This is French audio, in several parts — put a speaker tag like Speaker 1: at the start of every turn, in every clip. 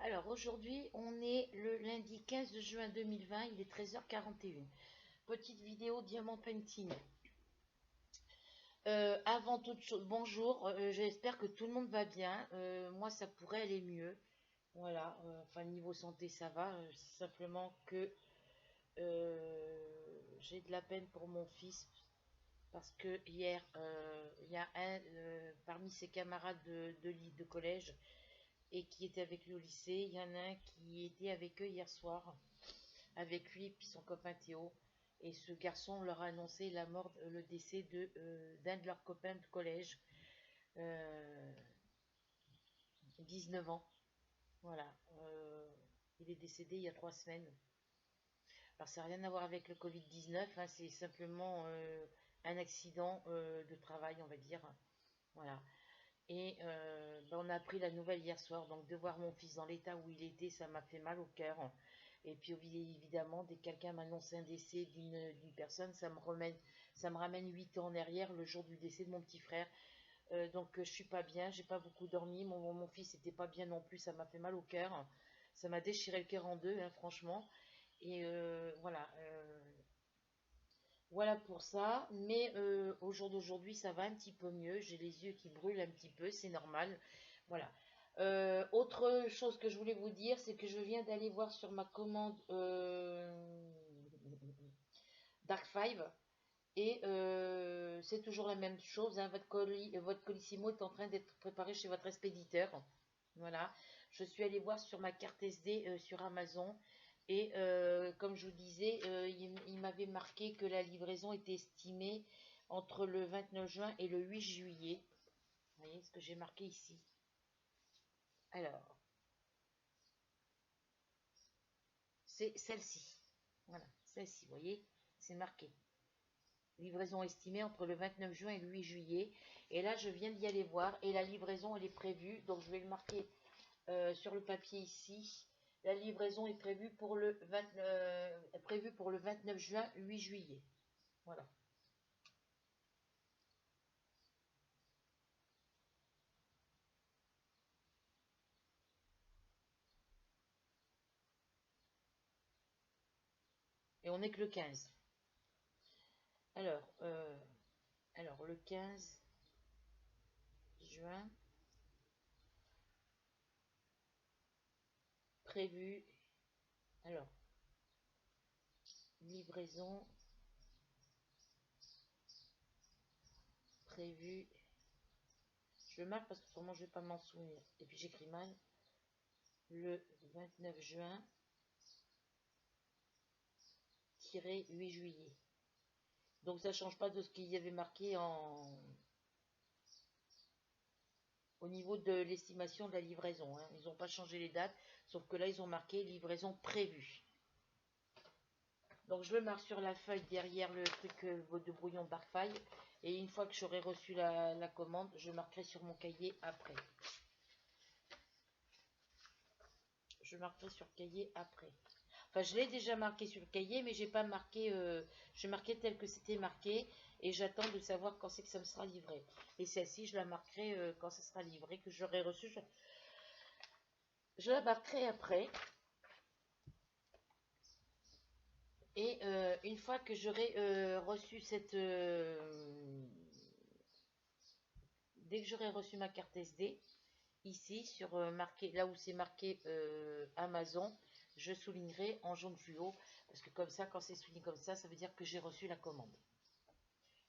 Speaker 1: Alors aujourd'hui, on est le lundi 15 juin 2020, il est 13h41. Petite vidéo diamant painting. Avant toute chose, bonjour, j'espère que tout le monde va bien. Moi, ça pourrait aller mieux. Voilà, enfin, niveau santé, ça va. Simplement que j'ai de la peine pour mon fils. Parce que hier, il y a un parmi ses camarades de lit de collège et qui était avec lui au lycée. Il y en a un qui était avec eux hier soir, avec lui et puis son copain Théo. Et ce garçon leur a annoncé la mort, le décès d'un de leurs copains de collège, euh, 19 ans. Voilà. Il est décédé il y a 3 semaines. Alors ça n'a rien à voir avec le Covid-19, hein, c'est simplement un accident de travail, on va dire. Voilà. Et on a appris la nouvelle hier soir, donc de voir mon fils dans l'état où il était, ça m'a fait mal au cœur. Et puis évidemment, dès que quelqu'un m'annonce un décès d'une personne, ça me ramène 8 ans en arrière, le jour du décès de mon petit frère. Donc je suis pas bien, j'ai pas beaucoup dormi, mon fils n'était pas bien non plus, ça m'a fait mal au cœur. Ça m'a déchiré le cœur en deux, hein, franchement. Et voilà. Voilà pour ça, mais au jour d'aujourd'hui, ça va un petit peu mieux. J'ai les yeux qui brûlent un petit peu, c'est normal. Voilà. Autre chose que je voulais vous dire, c'est que je viens d'aller voir sur ma commande Dark Five et c'est toujours la même chose, hein. Votre colissimo est en train d'être préparé chez votre expéditeur. Voilà. Je suis allée voir sur ma carte SD sur Amazon. Et comme je vous disais, il m'avait marqué que la livraison était estimée entre le 29 juin et le 8 juillet. Vous voyez ce que j'ai marqué ici. Alors, c'est celle-ci. Voilà, celle-ci, vous voyez, c'est marqué. Livraison estimée entre le 29 juin et le 8 juillet. Et là, je viens d'y aller voir et la livraison, elle est prévue. Donc, je vais le marquer sur le papier ici. La livraison est prévue pour le 29 juin, 8 juillet. Voilà. Et on n'est que le 15. Alors, le 15 juin, prévu. Alors, livraison prévue. Je le marque parce que autrement je ne vais pas m'en souvenir. Et puis j'écris mal. Le 29 juin, 8 juillet. Donc ça ne change pas de ce qu'il y avait marqué au niveau de l'estimation de la livraison, hein. Ils n'ont pas changé les dates, sauf que là ils ont marqué livraison prévue. Donc je le marque sur la feuille derrière le truc de brouillon Darkfile. Et une fois que j'aurai reçu la commande, je marquerai sur mon cahier après. Je marquerai sur le cahier après. Enfin, je l'ai déjà marqué sur le cahier, mais j'ai pas marqué. Je marquais tel que c'était marqué. Et j'attends de savoir quand c'est que ça me sera livré. Et celle-ci, je la marquerai quand ça sera livré, que j'aurai reçu. Je la marquerai après. Et une fois que j'aurai reçu cette... dès que j'aurai reçu ma carte SD, ici, sur marqué, là où c'est marqué Amazon, je soulignerai en jaune fluo. Parce que comme ça, quand c'est souligné comme ça veut dire que j'ai reçu la commande.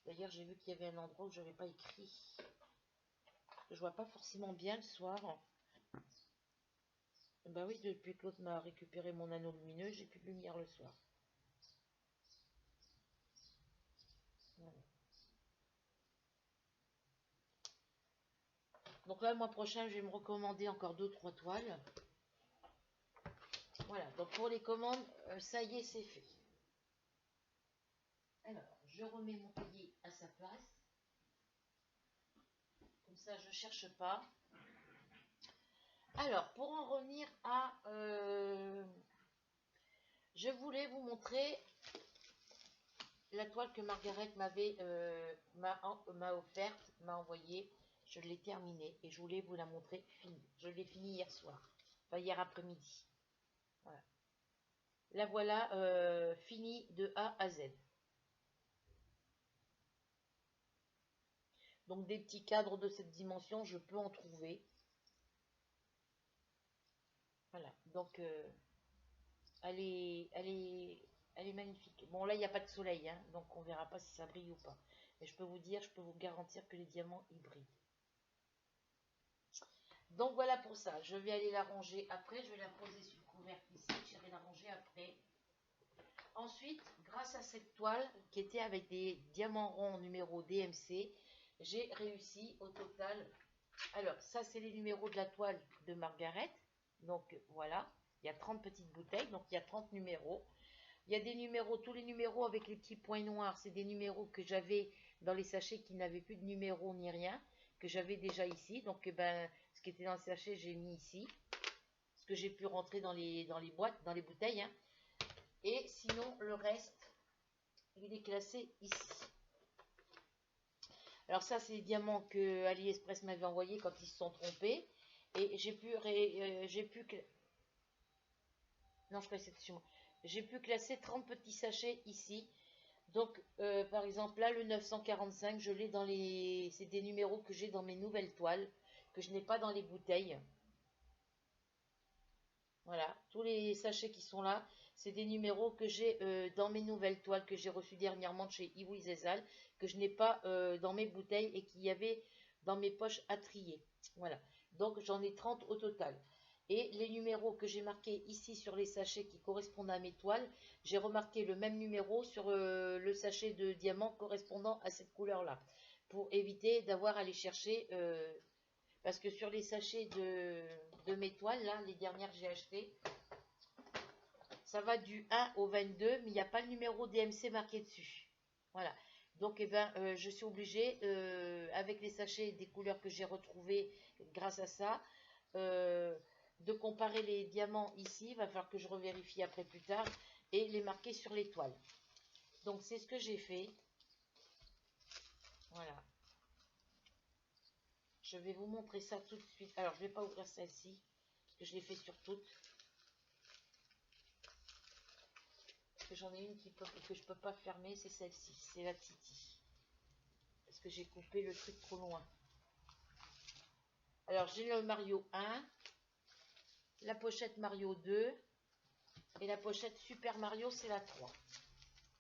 Speaker 1: D'ailleurs, j'ai vu qu'il y avait un endroit où je n'avais pas écrit. Je vois pas forcément bien le soir. Bah oui, depuis que l'autre m'a récupéré mon anneau lumineux, j'ai plus de lumière le soir. Voilà. Donc là, le mois prochain, je vais me recommander encore 2-3 toiles. Voilà, donc pour les commandes, ça y est, c'est fait. Alors, je remets mon cahier à sa place. Comme ça, je ne cherche pas. Alors, pour en revenir à... je voulais vous montrer la toile que Margaret m'a offerte, m'a envoyée. Je l'ai terminée et je voulais vous la montrer finie. Je l'ai finie hier soir. Enfin, hier après-midi. Voilà. La voilà finie de A à Z. Donc des petits cadres de cette dimension, je peux en trouver. Voilà. Donc elle est magnifique. Bon là il n'y a pas de soleil, hein, donc on verra pas si ça brille ou pas. Mais je peux vous dire, je peux vous garantir que les diamants ils brillent. Donc voilà pour ça. Je vais aller la ranger après. Je vais la poser sur le couvercle ici. J'irai la ranger après. Ensuite, grâce à cette toile qui était avec des diamants ronds numéro DMC, j'ai réussi au total. Alors, ça, c'est les numéros de la toile de Margaret. Donc, voilà. Il y a 30 petites bouteilles. Donc, il y a 30 numéros. Il y a des numéros, tous les numéros avec les petits points noirs. C'est des numéros que j'avais dans les sachets qui n'avaient plus de numéros ni rien. Que j'avais déjà ici. Donc, ben, ce qui était dans le sachet, j'ai mis ici. Ce que j'ai pu rentrer dans les boîtes, dans les bouteilles. Hein. Et sinon, le reste, il est classé ici. Alors ça, c'est les diamants que AliExpress m'avait envoyé quand ils se sont trompés. Et non, je crois que c'était chez moi. J'ai pu classer 30 petits sachets ici. Donc, par exemple, là, le 945, je l'ai dans les... C'est des numéros que j'ai dans mes nouvelles toiles, que je n'ai pas dans les bouteilles. Voilà, tous les sachets qui sont là, c'est des numéros que j'ai dans mes nouvelles toiles que j'ai reçues dernièrement de chez Iwi Zezal, que je n'ai pas dans mes bouteilles et qu'il y avait dans mes poches à trier. Voilà, donc j'en ai 30 au total. Et les numéros que j'ai marqués ici sur les sachets qui correspondent à mes toiles, j'ai remarqué le même numéro sur le sachet de diamant correspondant à cette couleur-là, pour éviter d'avoir à les chercher, parce que sur les sachets de mes toiles, là, les dernières que j'ai achetées, ça va du 1 au 22, mais il n'y a pas le numéro DMC marqué dessus. Voilà. Donc, eh ben, je suis obligée, avec les sachets des couleurs que j'ai retrouvées grâce à ça, de comparer les diamants ici. Il va falloir que je revérifie après plus tard et les marquer sur les toiles. Donc, c'est ce que j'ai fait. Voilà. Je vais vous montrer ça tout de suite. Alors, je ne vais pas ouvrir celle-ci, parce que je l'ai fait sur toutes. Que j'en ai une que je peux pas fermer, c'est celle-ci, c'est la Titi. Parce que j'ai coupé le truc trop loin. Alors j'ai le Mario 1, la pochette Mario 2 et la pochette Super Mario, c'est la 3.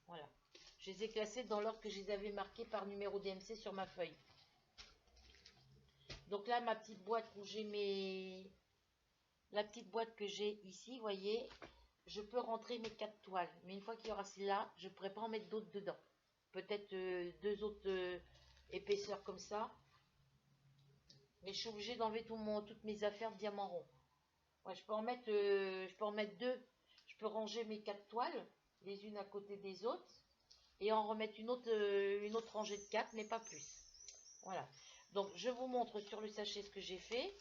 Speaker 1: Voilà. Je les ai classés dans l'ordre que je les avais marqués par numéro DMC sur ma feuille. Donc là, ma petite boîte où j'ai mes... La petite boîte que j'ai ici, vous voyez, je peux rentrer mes 4 toiles. Mais une fois qu'il y aura celle-là, je ne pourrai pas en mettre d'autres dedans. Peut-être 2 autres épaisseurs comme ça. Mais je suis obligée d'enlever toutes mes affaires de diamants ronds. Ouais, je peux en mettre 2. Je peux ranger mes 4 toiles, les unes à côté des autres. Et en remettre une autre rangée de 4, mais pas plus. Voilà. Donc, je vous montre sur le sachet ce que j'ai fait.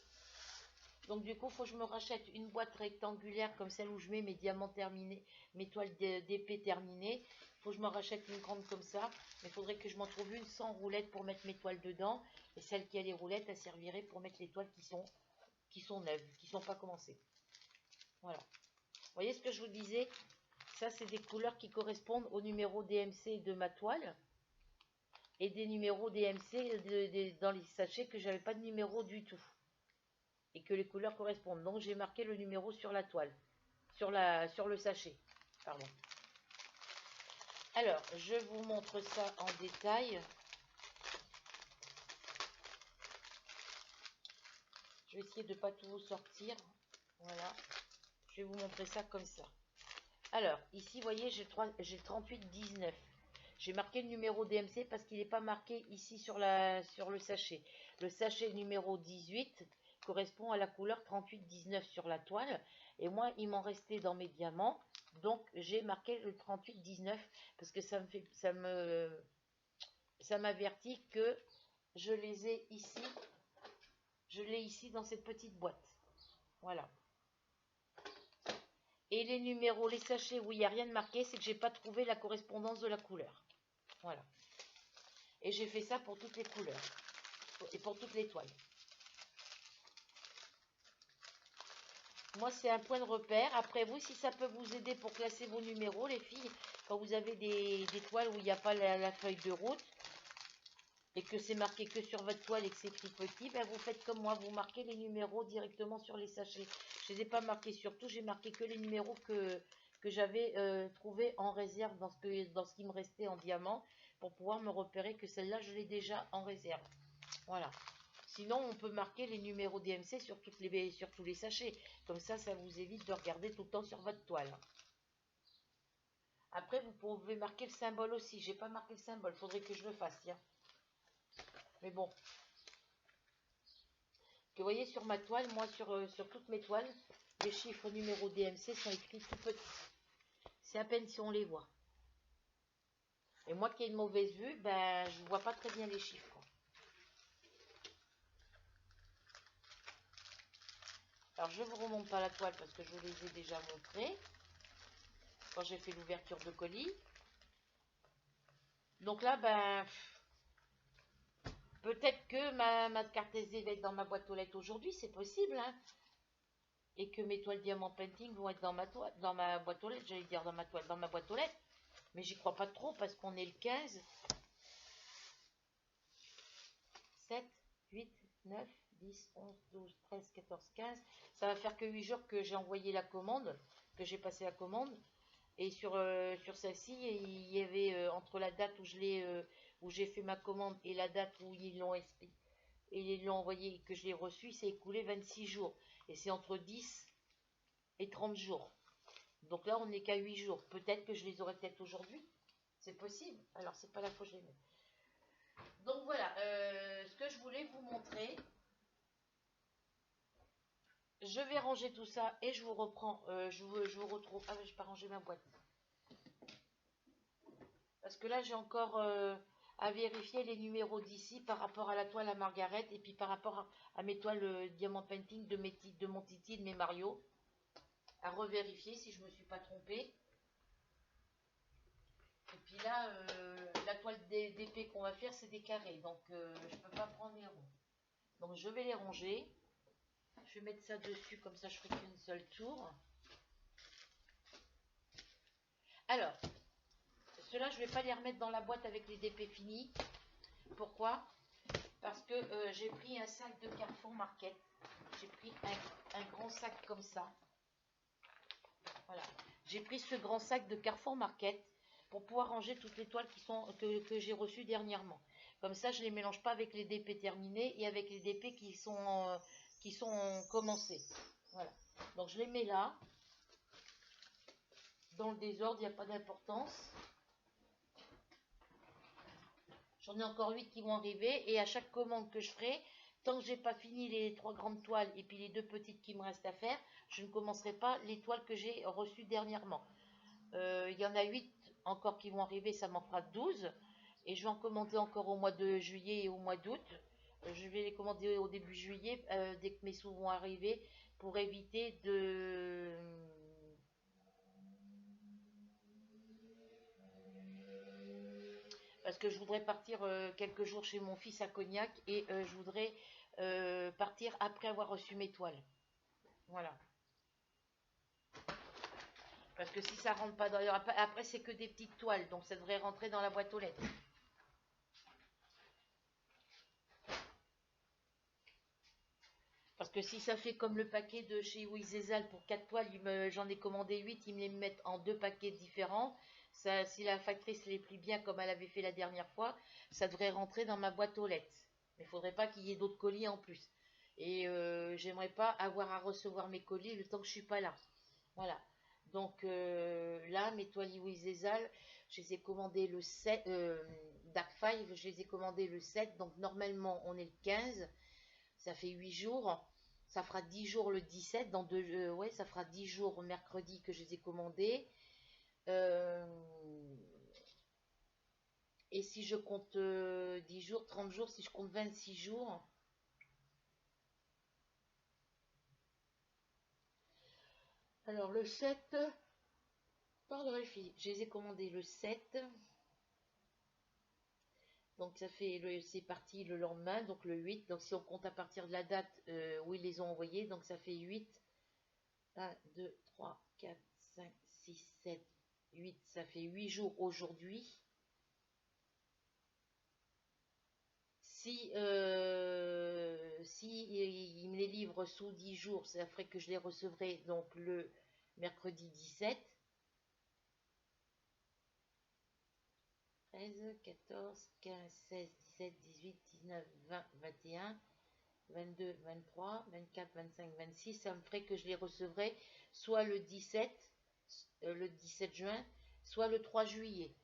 Speaker 1: Donc, du coup, il faut que je me rachète une boîte rectangulaire comme celle où je mets mes diamants terminés, mes toiles d'épée terminées. Il faut que je me rachète une grande comme ça. Mais il faudrait que je m'en trouve une sans roulette pour mettre mes toiles dedans. Et celle qui a les roulettes, elle servirait pour mettre les toiles qui sont neuves, qui ne sont pas commencées. Voilà. Vous voyez ce que je vous disais? Ça, c'est des couleurs qui correspondent au numéro DMC de ma toile. Et des numéros DMC dans les sachets que j'avais pas de numéro du tout. Et que les couleurs correspondent. Donc, j'ai marqué le numéro sur la toile. Sur le sachet. Pardon. Alors, je vous montre ça en détail. Je vais essayer de ne pas tout vous sortir. Voilà. Je vais vous montrer ça comme ça. Alors, ici, vous voyez, j'ai 38,19. J'ai marqué le numéro DMC parce qu'il n'est pas marqué ici sur le sachet. Le sachet numéro 18 correspond à la couleur 38,19 sur la toile. Et moi, il m'en restait dans mes diamants. Donc, j'ai marqué le 38,19 parce que ça m'avertit que je les ai ici. Je l'ai ici dans cette petite boîte. Voilà. Et les numéros, les sachets où il n'y a rien de marqué, c'est que j'ai pas trouvé la correspondance de la couleur. Voilà. Et j'ai fait ça pour toutes les couleurs. Et pour toutes les toiles. Moi, c'est un point de repère. Après, vous, si ça peut vous aider pour classer vos numéros, les filles, quand vous avez des toiles où il n'y a pas la feuille de route, et que c'est marqué que sur votre toile et que c'est écrit petit, ben vous faites comme moi, vous marquez les numéros directement sur les sachets. Je ne les ai pas marqués sur tout, j'ai marqué que les numéros que j'avais trouvé en réserve dans ce qui me restait en diamant, pour pouvoir me repérer que celle-là, je l'ai déjà en réserve. Voilà. Sinon, on peut marquer les numéros DMC sur tous les sachets. Comme ça vous évite de regarder tout le temps sur votre toile. Après, vous pouvez marquer le symbole aussi. J'ai pas marqué le symbole, faudrait que je le fasse, tiens. Mais bon. Vous voyez sur ma toile, moi sur toutes mes toiles, les chiffres numéro DMC sont écrits tout petits. C'est à peine si on les voit. Et moi qui ai une mauvaise vue, ben je vois pas très bien les chiffres. Alors je ne vous remonte pas la toile parce que je vous les ai déjà montrés quand j'ai fait l'ouverture de colis. Donc là, ben peut-être que ma carte SD va être dans ma boîte aux lettres aujourd'hui, c'est possible, hein. Et que mes toiles Diamant Painting vont être dans ma boîte aux lettres, j'allais dire dans ma boîte aux lettres. Mais j'y crois pas trop parce qu'on est le 15. 7, 8, 9, 10, 11, 12, 13, 14, 15. Ça va faire que 8 jours que j'ai envoyé la commande, que j'ai passé la commande. Et sur celle-ci, il y avait entre la date où j'ai fait ma commande et la date où ils l'ont envoyé et que je l'ai reçu, c'est écoulé 26 jours. Et c'est entre 10 et 30 jours. Donc là, on n'est qu'à 8 jours. Peut-être que je les aurai peut-être aujourd'hui. C'est possible. Alors, c'est pas la fois que je les mets. Donc voilà, ce que je voulais vous montrer. Je vais ranger tout ça et je vous reprends. Je vous retrouve. Ah, je vais pas ranger ma boîte. Parce que là, j'ai encore à vérifier les numéros d'ici par rapport à la toile à Margaret et puis par rapport à mes toiles Diamant Painting de mon Titi, de mes Mario. À revérifier si je ne me suis pas trompée. Et puis là, la toile d'épée qu'on va faire, c'est des carrés. Donc, je ne peux pas prendre les ronds. Donc, je vais les ranger. Je vais mettre ça dessus, comme ça, je ferai qu'une seule tour. Alors, ceux-là, je ne vais pas les remettre dans la boîte avec les DP finis. Pourquoi? Parce que j'ai pris un sac de Carrefour Market. J'ai pris un grand sac comme ça. Voilà. J'ai pris ce grand sac de Carrefour Market pour pouvoir ranger toutes les toiles que j'ai reçues dernièrement. Comme ça, je ne les mélange pas avec les DP terminés et avec les DP qui sont commencés. Voilà. Donc, je les mets là. Dans le désordre, il n'y a pas d'importance. J'en ai encore 8 qui vont arriver. Et à chaque commande que je ferai, tant que j'ai pas fini les 3 grandes toiles et puis les 2 petites qui me restent à faire, je ne commencerai pas les toiles que j'ai reçues dernièrement. Il y en a 8 encore qui vont arriver, ça m'en fera 12. Et je vais en commander encore au mois de juillet et au mois d'août. Je vais les commander au début juillet, dès que mes sous vont arriver, pour éviter de... Parce que je voudrais partir quelques jours chez mon fils à Cognac et je voudrais partir après avoir reçu mes toiles. Voilà. Parce que si ça rentre pas dans... Après, c'est que des petites toiles, donc ça devrait rentrer dans la boîte aux lettres. Parce que si ça fait comme le paquet de chez Wizezal pour 4 toiles, j'en ai commandé 8, ils me les mettent en 2 paquets différents. Ça, si la factrice les plie bien comme elle avait fait la dernière fois, ça devrait rentrer dans ma boîte aux lettres. Mais il ne faudrait pas qu'il y ait d'autres colis en plus. Et j'aimerais pas avoir à recevoir mes colis le temps que je suis pas là. Voilà. Donc là, mes toiles Wizezal, je les ai commandées le 7, Dark 5, je les ai commandées le 7. Donc normalement, on est le 15. Ça fait 8 jours. Ça fera 10 jours le 17. Ouais, ça fera 10 jours mercredi que je les ai commandés. Et si je compte 10 jours, 30 jours, si je compte 26 jours. Alors le 7, pardon les filles, je les ai commandés le 7. Donc ça fait, c'est parti le lendemain, donc le 8. Donc si on compte à partir de la date où ils les ont envoyés, donc ça fait 8. 1, 2, 3, 4, 5, 6, 7, 8. Ça fait 8 jours aujourd'hui. Si il me les livre sous 10 jours, ça ferait que je les recevrai donc le mercredi 17. 13, 14, 15, 16, 17, 18, 19, 20, 21, 22, 23, 24, 25, 26. Ça me ferait que je les recevrai soit le 17 juin, soit le 3 juillet.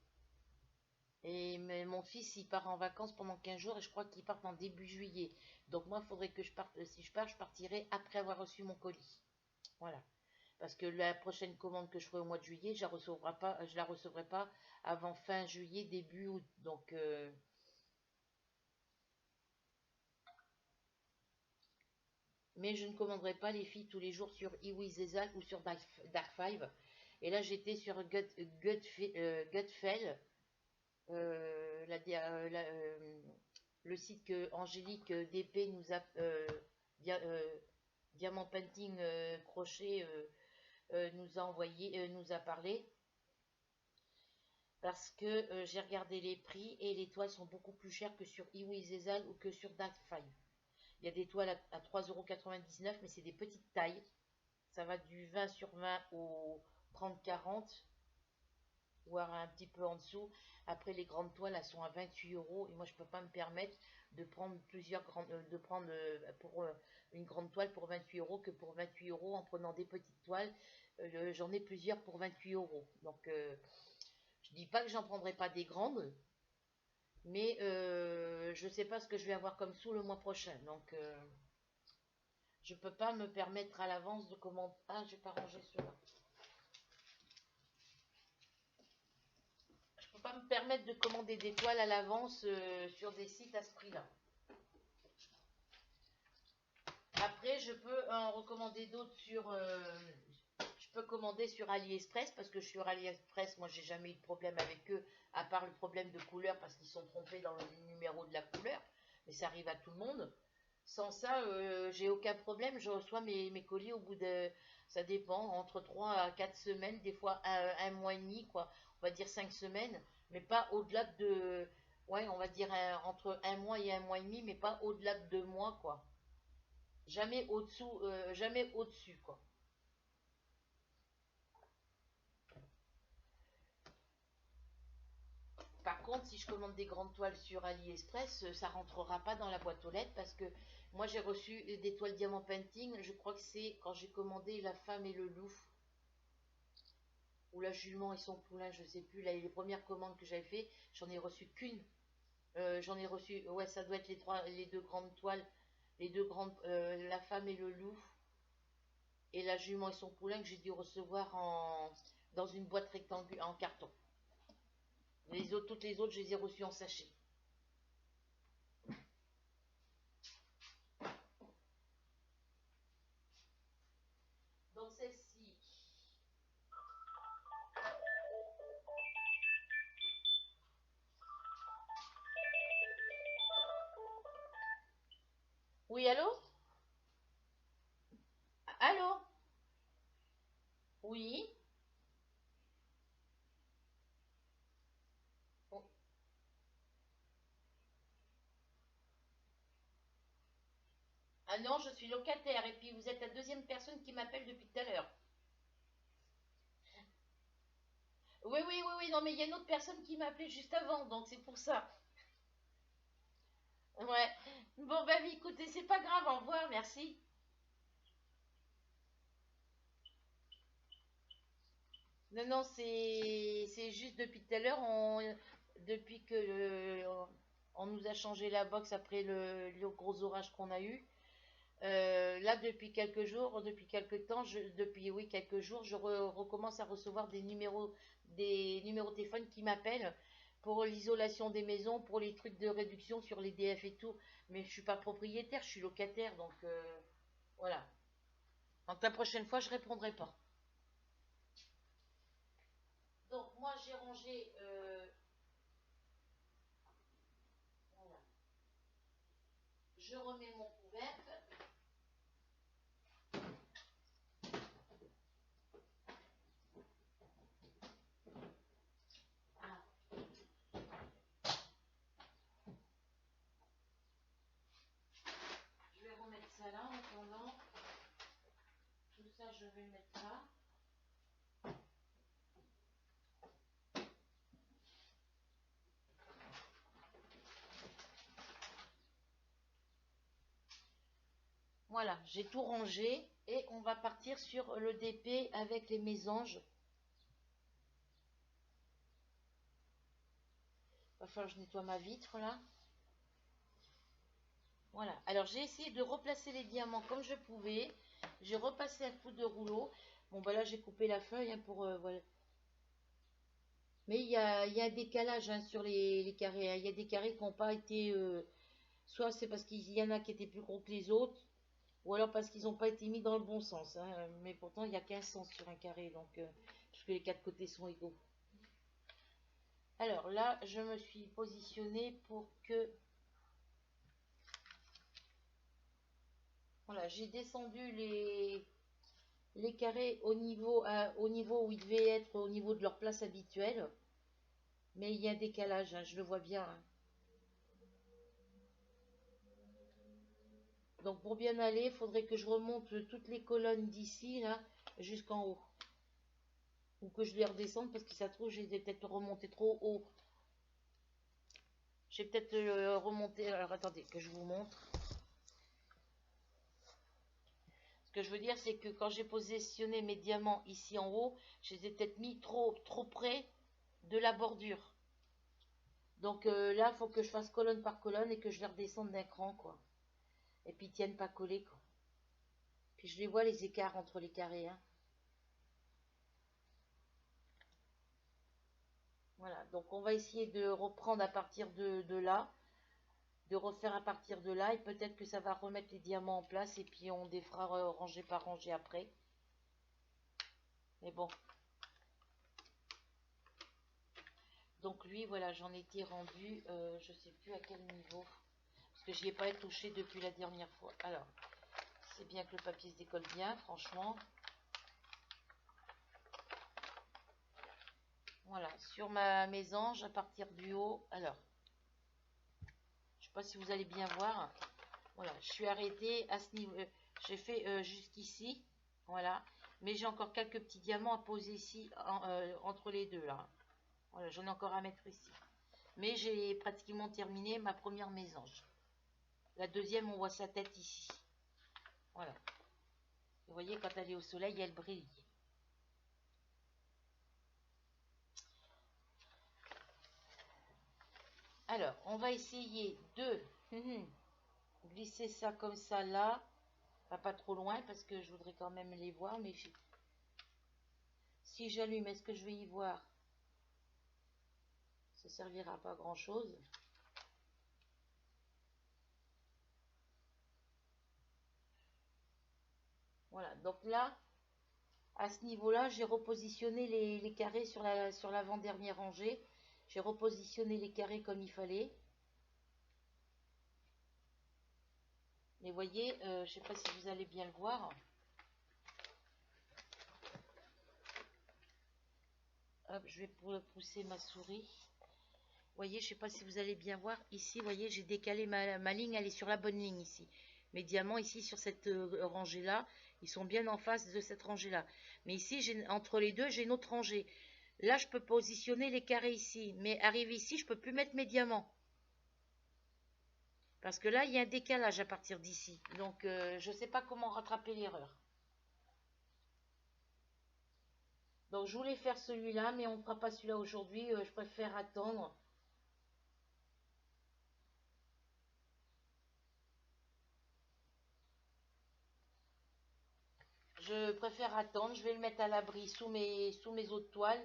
Speaker 1: Et mon fils, il part en vacances pendant 15 jours et je crois qu'il part en début juillet. Donc moi, il faudrait que je parte. Si je pars, je partirai après avoir reçu mon colis. Voilà. Parce que la prochaine commande que je ferai au mois de juillet, je la recevrai pas avant fin juillet, début août. Donc, mais je ne commanderai pas les filles tous les jours sur iWizezal ou sur Dark5. Et là, j'étais sur Gutfell, le site que Angélique DP nous a Diamant Painting Crochet nous a envoyé, nous a parlé. Parce que j'ai regardé les prix et les toiles sont beaucoup plus chères que sur iWizezal ou que sur Dark5. Il y a des toiles à 3,99 €, mais c'est des petites tailles. Ça va du 20 sur 20 au 30-40, voire un petit peu en dessous. Après, les grandes toiles, elles sont à 28 € et moi, je ne peux pas me permettre de prendre une grande toile pour 28 € que pour 28 € en prenant des petites toiles. J'en ai plusieurs pour 28 €. Donc, je dis pas que j'en prendrai pas des grandes, mais je sais pas ce que je vais avoir comme sous le mois prochain. Donc, je peux pas me permettre à l'avance de commander. Ah, j'ai pas rangé cela. Je peux pas me permettre de commander des toiles à l'avance sur des sites à ce prix-là. Après, je peux en recommander d'autres sur. Je peux commander sur AliExpress parce que sur AliExpress, moi, j'ai jamais eu de problème avec eux, à part le problème de couleur parce qu'ils sont trompés dans le numéro de la couleur. Mais ça arrive à tout le monde. Sans ça, j'ai aucun problème. Je reçois mes colis au bout de. Ça dépend, entre 3 à 4 semaines, des fois un mois et demi, quoi. On va dire 5 semaines, mais pas au-delà de. Ouais, on va dire entre un mois et un mois et demi, mais pas au-delà de 2 mois, quoi. Jamais au-dessous, jamais au-dessus, quoi. Par contre, si je commande des grandes toiles sur AliExpress, ça rentrera pas dans la boîte aux lettres parce que moi j'ai reçu des toiles Diamant Painting. Je crois que c'est quand j'ai commandé La Femme et le Loup ou La Jument et son poulain, je sais plus. Là, les premières commandes que j'avais fait, j'en ai reçu qu'une. J'en ai reçu, ouais, ça doit être les deux grandes toiles, les deux grandes, La Femme et le Loup et La Jument et son poulain que j'ai dû recevoir dans une boîte rectangulaire en carton. Toutes les autres, je les ai reçues en sachet. Donc celle-ci, oui, allô? Allô? Oui? Oh. Ah non, je suis locataire et puis vous êtes la deuxième personne qui m'appelle depuis tout à l'heure. Oui, oui, oui, oui, non, mais il y a une autre personne qui m'a appelé juste avant, donc c'est pour ça. Ouais. Bon, bah, écoutez, c'est pas grave, au revoir, merci. Non, non, c'est juste depuis tout à l'heure, depuis que on nous a changé la box après le gros orage qu'on a eu. Là, depuis quelques temps, depuis oui quelques jours, je recommence à recevoir des numéros de téléphone qui m'appellent pour l'isolation des maisons, pour les trucs de réduction sur les DF et tout. Mais je suis pas propriétaire, je suis locataire, donc voilà. Donc la prochaine fois, je répondrai pas. Donc moi, j'ai rangé. Voilà. Je remets mon couvercle. je vais le mettre là. Voilà, j'ai tout rangé et on va partir sur le DP avec les mésanges. Il va falloir que je nettoie ma vitre là. Voilà, alors j'ai essayé de replacer les diamants comme je pouvais. J'ai repassé un coup de rouleau. Bon, bah là j'ai coupé la feuille hein, pour... voilà. Mais il y a un décalage hein, sur les carrés. Hein. Il y a des carrés qui n'ont pas été... soit c'est parce qu'il y en a qui étaient plus gros que les autres. Ou alors parce qu'ils n'ont pas été mis dans le bon sens. Hein. Mais pourtant il y a 15 sens sur un carré. Donc, puisque les quatre côtés sont égaux. Alors là, je me suis positionnée pour que... Voilà, j'ai descendu les carrés au niveau où ils devaient être au niveau de leur place habituelle. Mais il y a un décalage, hein, je le vois bien. Hein. Donc pour bien aller, il faudrait que je remonte toutes les colonnes d'ici, là, jusqu'en haut. Ou que je les redescende parce que ça se trouve, j'ai peut-être remonté trop haut. J'ai peut-être remonté... Alors attendez, que je vous montre. Ce que je veux dire, c'est que quand j'ai positionné mes diamants ici en haut, je les ai peut-être mis trop près de la bordure. Donc là, il faut que je fasse colonne par colonne et que je les redescende d'un cran, quoi. Et puis ils tiennent pas collés, quoi. Puis je les vois, les écarts entre les carrés, hein. Voilà, donc on va essayer de reprendre à partir de là, de refaire à partir de là, et peut-être que ça va remettre les diamants en place, et puis on défera rangée par rangée après. Mais bon. Donc lui, voilà, j'en étais rendu, je sais plus à quel niveau, parce que j'y ai pas touché depuis la dernière fois. Alors, c'est bien que le papier se décolle bien, franchement. Voilà, sur ma mésange, à partir du haut, alors, je sais pas si vous allez bien voir. Voilà, je suis arrêtée à ce niveau. J'ai fait jusqu'ici. Voilà. Mais j'ai encore quelques petits diamants à poser ici, entre les deux, là. Voilà, j'en ai encore à mettre ici. Mais j'ai pratiquement terminé ma première mésange. La deuxième, on voit sa tête ici. Voilà. Vous voyez, quand elle est au soleil, elle brille. Alors, on va essayer de glisser ça comme ça, là. Pas trop loin, parce que je voudrais quand même les voir. Mais si j'allume, est-ce que je vais y voir? Ça servira pas à grand chose. Voilà, donc là, à ce niveau-là, j'ai repositionné les carrés sur l'avant-dernière rangée. J'ai repositionné les carrés comme il fallait. Mais voyez, je ne sais pas si vous allez bien le voir. Hop, je vais pousser ma souris. Voyez, je ne sais pas si vous allez bien voir. Ici, voyez, j'ai décalé ma ligne, elle est sur la bonne ligne ici. Mes diamants ici sur cette rangée-là, ils sont bien en face de cette rangée-là. Mais ici, entre les deux, j'ai une autre rangée. Là, je peux positionner les carrés ici. Mais arrivé ici, je ne peux plus mettre mes diamants. Parce que là, il y a un décalage à partir d'ici. Donc, je ne sais pas comment rattraper l'erreur. Donc, je voulais faire celui-là, mais on ne fera pas celui-là aujourd'hui. Je préfère attendre. Je préfère attendre. Je vais le mettre à l'abri sous mes autres toiles.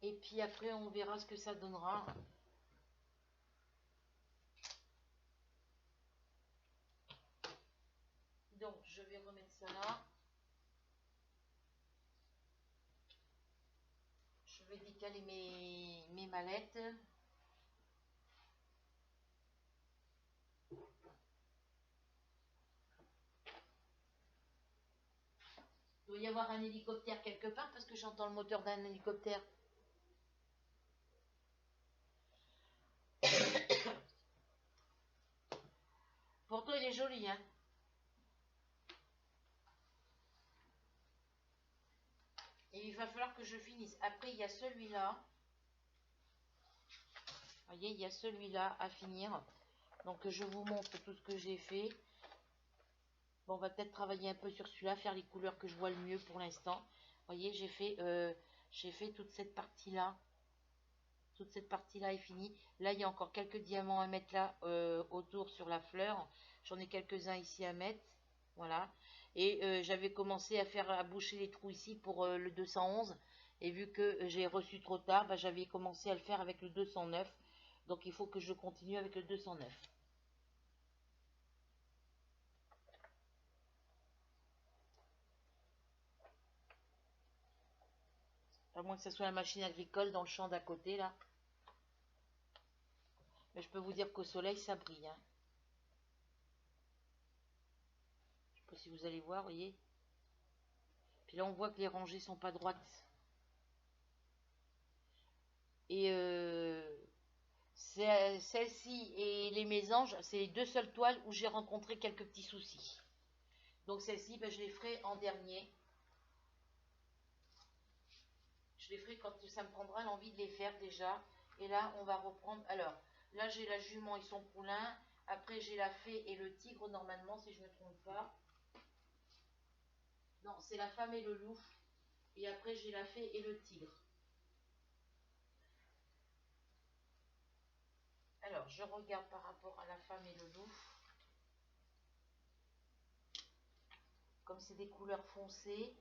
Speaker 1: Et puis après, on verra ce que ça donnera. Donc, je vais remettre ça là. Je vais décaler mes mallettes. Il doit y avoir un hélicoptère quelque part parce que j'entends le moteur d'un hélicoptère. Pourtant, il est joli, hein. il va falloir que je finisse. Après, il y a celui-là. Vous voyez, il y a celui-là à finir. Donc, je vous montre tout ce que j'ai fait. Bon, on va peut-être travailler un peu sur celui-là, faire les couleurs que je vois le mieux pour l'instant. Vous voyez, j'ai fait toute cette partie-là. Toute cette partie-là est finie. Là, il y a encore quelques diamants à mettre là autour sur la fleur. J'en ai quelques-uns ici à mettre. Voilà. Et j'avais commencé à boucher les trous ici pour le 211. Et vu que j'ai reçu trop tard, bah, j'avais commencé à le faire avec le 209. Donc, il faut que je continue avec le 209. À moins que ce soit la machine agricole dans le champ d'à côté, là. Mais je peux vous dire qu'au soleil, ça brille. Hein. Je sais pas si vous allez voir, vous voyez. Puis là, on voit que les rangées sont pas droites. Et celle-ci et les mésanges, c'est les deux seules toiles où j'ai rencontré quelques petits soucis. Donc celle-ci, ben, je les ferai en dernier. Je les ferai quand ça me prendra l'envie de les faire déjà. Et là, on va reprendre. Alors, là, j'ai la jument et son poulain. Après, j'ai la fée et le tigre, normalement, si je ne me trompe pas. Non, c'est la femme et le loup. Et après, j'ai la fée et le tigre. Alors, je regarde par rapport à la femme et le loup. Comme c'est des couleurs foncées.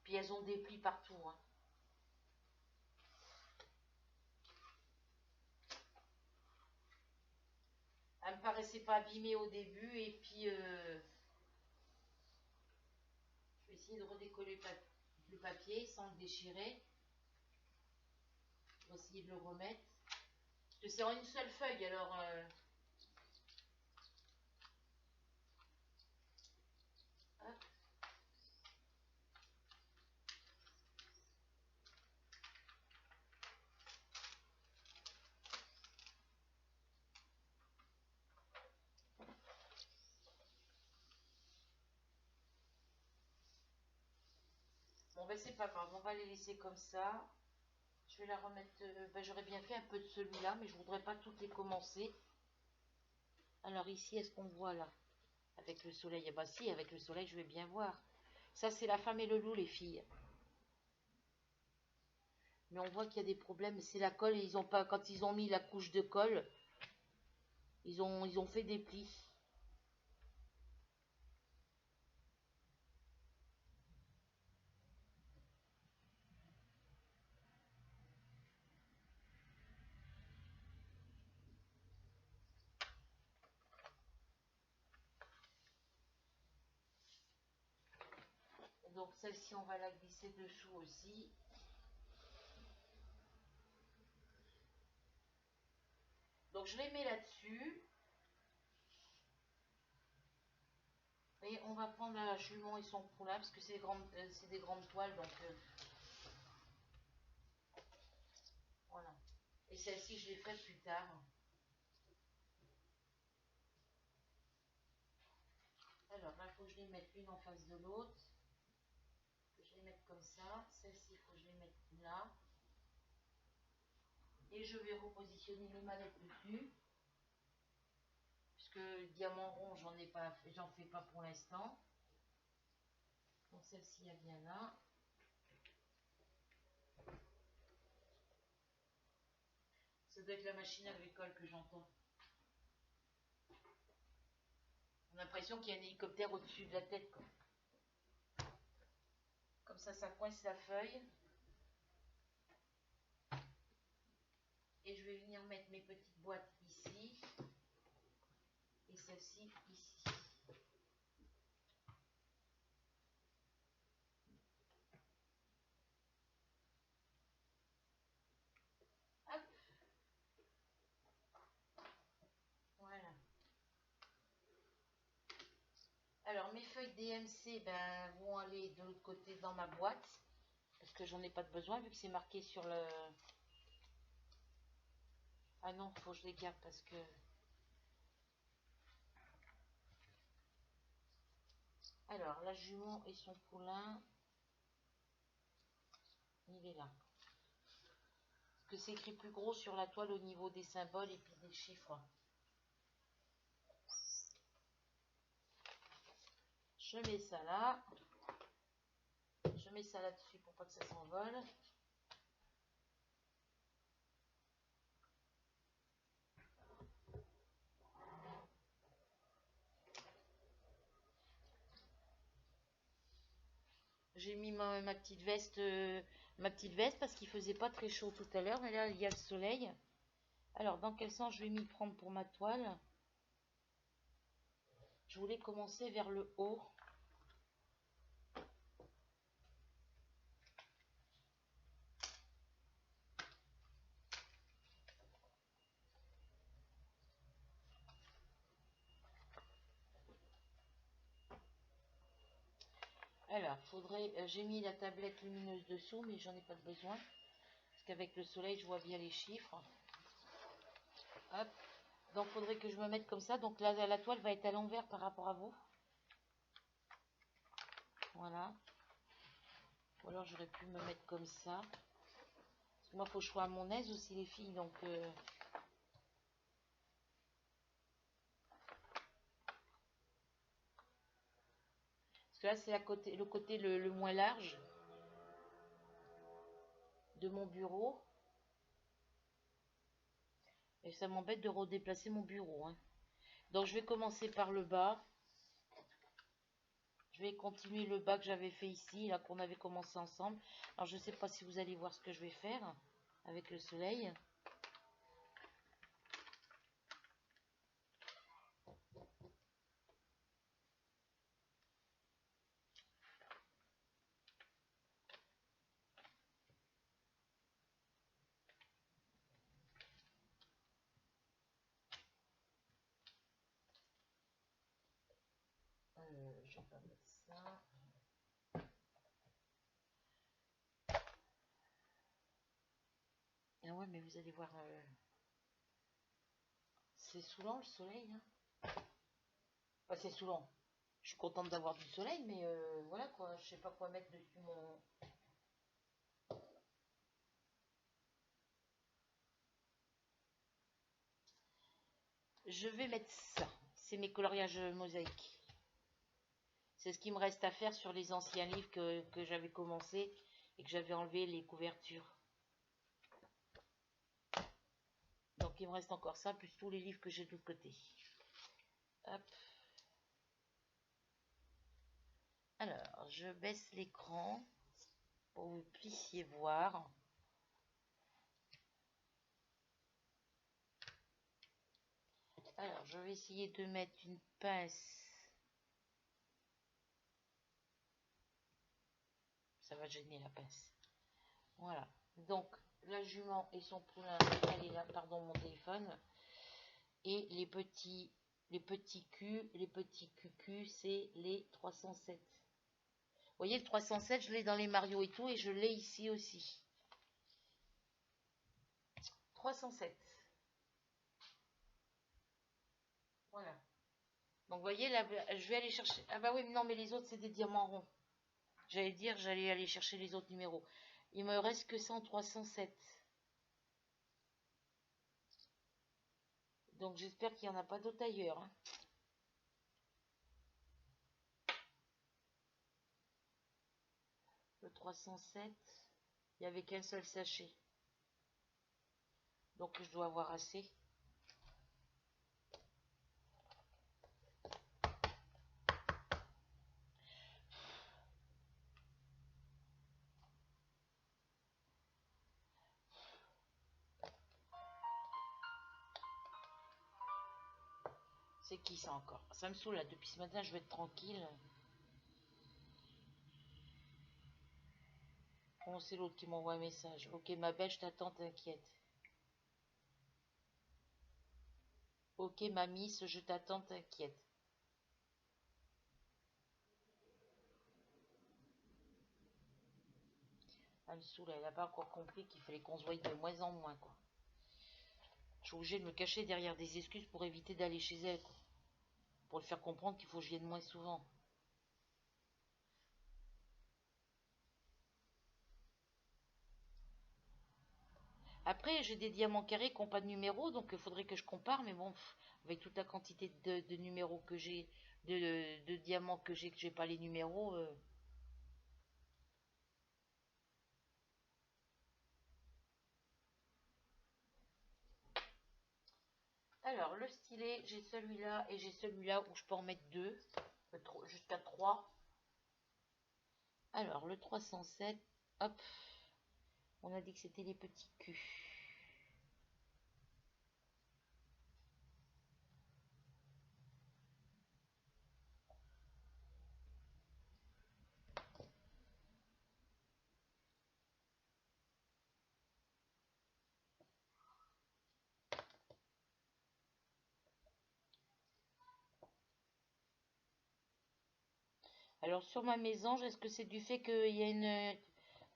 Speaker 1: Puis elles ont des plis partout. Hein. Elle me paraissait pas abîmée au début. Et puis, je vais essayer de redécoller le papier sans le déchirer. Je vais essayer de le remettre. Parce que c'est en une seule feuille, alors... hop. Bon, ben c'est pas grave, on va les laisser comme ça. Je vais la remettre... ben, j'aurais bien fait un peu de celui-là, mais je voudrais pas toutes les commencer. Alors ici, est-ce qu'on voit là? Avec le soleil, ah bah si, avec le soleil, je vais bien voir. Ça, c'est la femme et le loup, les filles. Mais on voit qu'il y a des problèmes. C'est la colle, et ils ont pas, quand ils ont mis la couche de colle, ils ont fait des plis. Donc celle-ci, on va la glisser dessous aussi. Donc je les mets là-dessus. Et on va prendre la jument et son poulain, parce que c'est des grandes toiles, donc voilà. Et celle-ci, je les ferai plus tard. Alors là, il faut que je les mette une en face de l'autre. Que je les mette comme ça. Celle-ci, il faut que je les mette là. Et je vais repositionner les mallettes dessus. Puisque diamant rond, j'en fais pas pour l'instant. Donc celle-ci, elle vient là. Ça doit être la machine agricole que j'entends. On a l'impression qu'il y a un hélicoptère au-dessus de la tête, quoi. Comme ça coince la feuille. Et je vais venir mettre mes petites boîtes ici. Et celle-ci ici. Hop. Voilà. Alors mes feuilles DMC ben, vont aller de l'autre côté dans ma boîte. Parce que j'en ai pas de besoin vu que c'est marqué sur le... Ah non, faut que je les garde parce que... Alors, la jument et son poulain. Il est là. Parce que c'est écrit plus gros sur la toile au niveau des symboles et puis des chiffres. Je mets ça là. Je mets ça là-dessus pour pas que ça s'envole. J'ai mis ma petite veste parce qu'il faisait pas très chaud tout à l'heure, mais là il y a le soleil. Alors dans quel sens je vais m'y prendre pour ma toile? Je voulais commencer vers le haut. Alors, faudrait, j'ai mis la tablette lumineuse dessous, mais j'en ai pas besoin. Parce qu'avec le soleil, je vois bien les chiffres. Hop. Donc, faudrait que je me mette comme ça. Donc, là, la toile va être à l'envers par rapport à vous. Voilà. Ou alors, j'aurais pu me mettre comme ça. Parce que moi, il faut que je sois à mon aise aussi, les filles. Donc, parce que là, c'est le côté le moins large de mon bureau. Et ça m'embête de redéplacer mon bureau. Hein. Donc, je vais commencer par le bas. Je vais continuer le bas que j'avais fait ici, là qu'on avait commencé ensemble. Alors je ne sais pas si vous allez voir ce que je vais faire avec le soleil. Je vais pas mettre ça. Ah ouais, mais vous allez voir, c'est saoulant le soleil. Hein. Enfin, c'est saoulant. Je suis contente d'avoir du soleil, mais voilà quoi, je sais pas quoi mettre dessus mon... Je vais mettre ça. C'est mes coloriages mosaïques. C'est ce qui me reste à faire sur les anciens livres que j'avais commencé et que j'avais enlevé les couvertures. Donc il me reste encore ça, plus tous les livres que j'ai de l'autre côté. Hop. Alors, je baisse l'écran pour que vous puissiez voir. Alors, je vais essayer de mettre une pince. Ça va gêner la pince. Voilà. Donc, la jument et son poulain, elle est là, pardon, mon téléphone. Et les petits cucus, c'est les 307. Vous voyez, le 307, je l'ai dans les Mario et tout, et je l'ai ici aussi. 307. Voilà. Donc, vous voyez, là, je vais aller chercher... Ah bah oui, non, mais les autres, c'est des diamants ronds. J'allais dire, j'allais aller chercher les autres numéros. Il me reste que 100 307. Donc, j'espère qu'il n'y en a pas d'autres ailleurs. Hein. Le 307, il n'y avait qu'un seul sachet. Donc, je dois avoir assez. C'est qui ça encore? Ça me saoule là, depuis ce matin je vais être tranquille. Bon, c'est l'autre qui m'envoie un message. Ok ma belle, je t'attends, t'inquiète. Ok ma miss, je t'attends, t'inquiète. Elle me saoule, elle n'a pas encore compris qu'il fallait qu'on se voie de moins en moins quoi. Je suis obligée de me cacher derrière des excuses pour éviter d'aller chez elle quoi. Pour lui faire comprendre qu'il faut que je vienne moins souvent. Après, j'ai des diamants carrés qui n'ont pas de numéro, donc il faudrait que je compare, mais bon, avec toute la quantité de numéros que j'ai, de diamants que j'ai pas les numéros. Alors, le stylet, j'ai celui-là et j'ai celui-là où je peux en mettre deux, jusqu'à 3. Alors, le 307, hop, on a dit que c'était les petits culs. Alors, sur ma mésange, est-ce que c'est du fait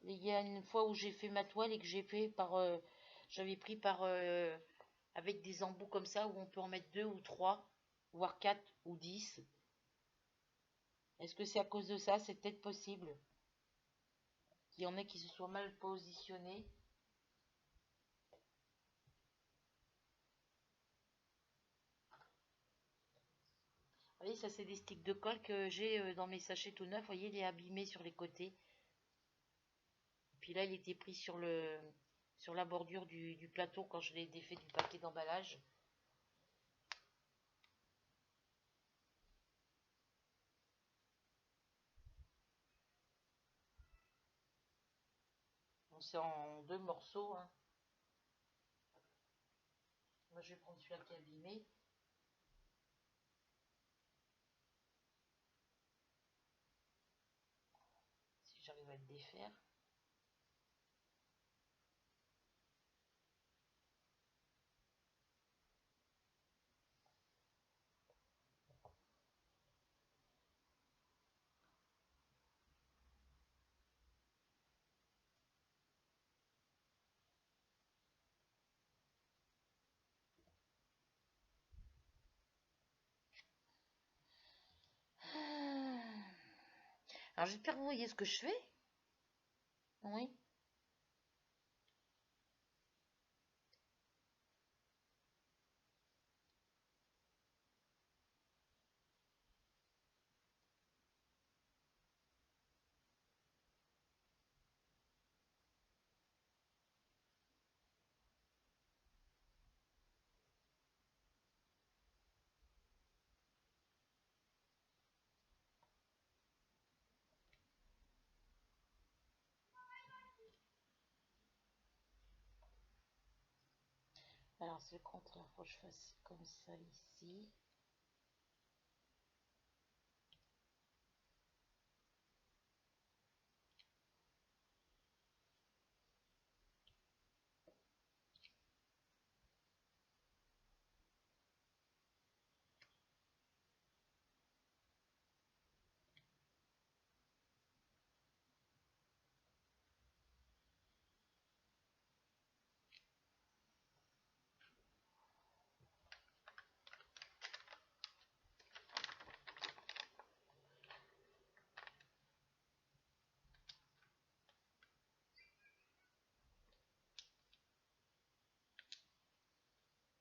Speaker 1: il y a une fois où j'ai fait ma toile et que j'ai fait j'avais pris avec des embouts comme ça où on peut en mettre deux ou trois, voire quatre ou 10. Est-ce que c'est à cause de ça? C'est peut-être possible qu'il y en ait qui se soient mal positionnés. Vous voyez, ça c'est des sticks de colle que j'ai dans mes sachets tout neufs. Vous voyez, il est abîmé sur les côtés. Puis là, il était pris sur la bordure du plateau quand je l'ai défait du paquet d'emballage. Bon, c'est en deux morceaux, hein. Moi, je vais prendre celui-là qui est abîmé. Si j'arrive à le défaire. Alors, j'espère que vous voyez ce que je fais. Oui. Alors, c'est le contraire. Faut que je fasse comme ça ici.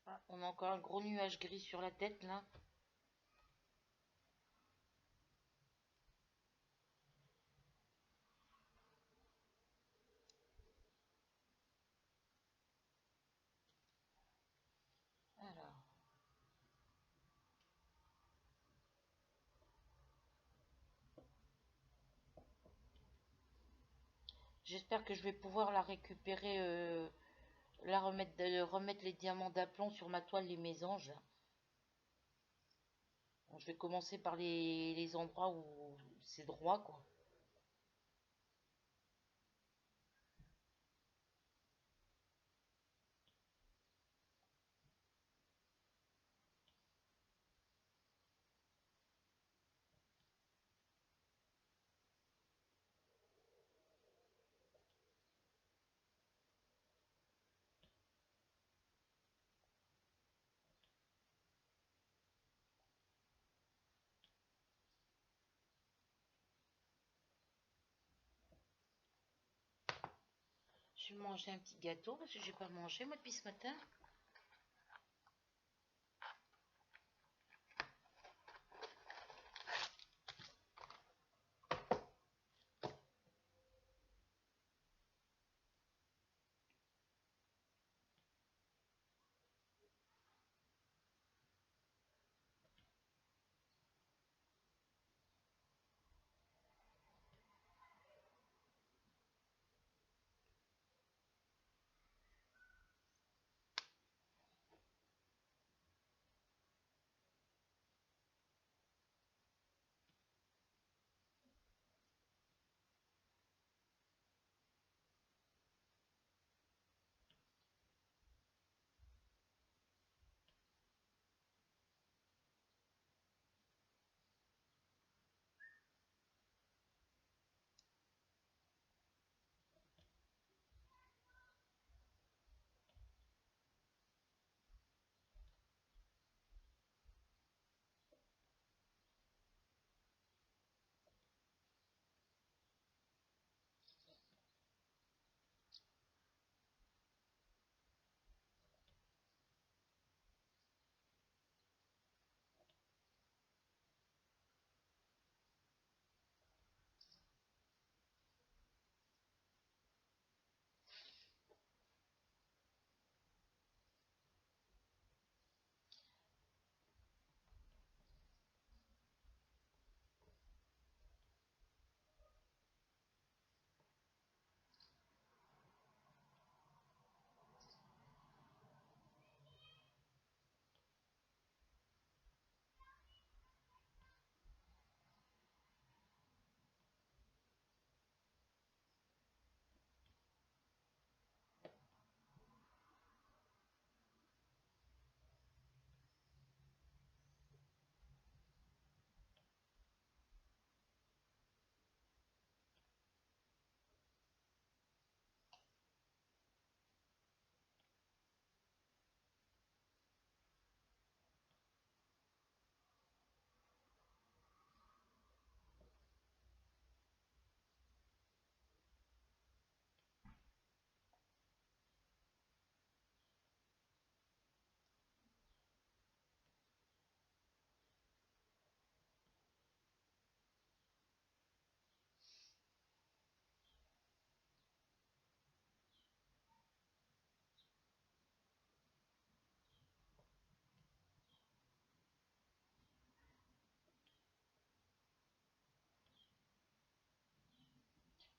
Speaker 1: Ah, on a encore un gros nuage gris sur la tête, là. Alors, j'espère que je vais pouvoir la récupérer, remettre les diamants d'aplomb sur ma toile, les mésanges. Bon, je vais commencer par les endroits où c'est droit, quoi. je vais manger un petit gâteau parce que j'ai pas mangé moi depuis ce matin.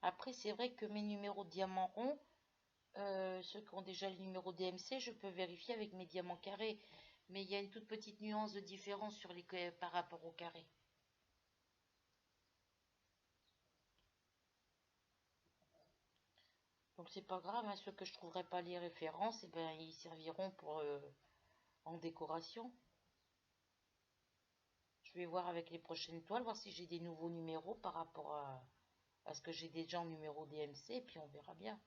Speaker 1: Après, c'est vrai que mes numéros de diamants ronds, ceux qui ont déjà le numéro DMC, je peux vérifier avec mes diamants carrés. Mais il y a une toute petite nuance de différence sur par rapport au carré. Donc c'est pas grave, hein, ceux que je trouverai pas les références, et ben, ils serviront pour en décoration. Je vais voir avec les prochaines toiles, voir si j'ai des nouveaux numéros par rapport à ce que j'ai déjà en numéro DMC, et puis on verra bien.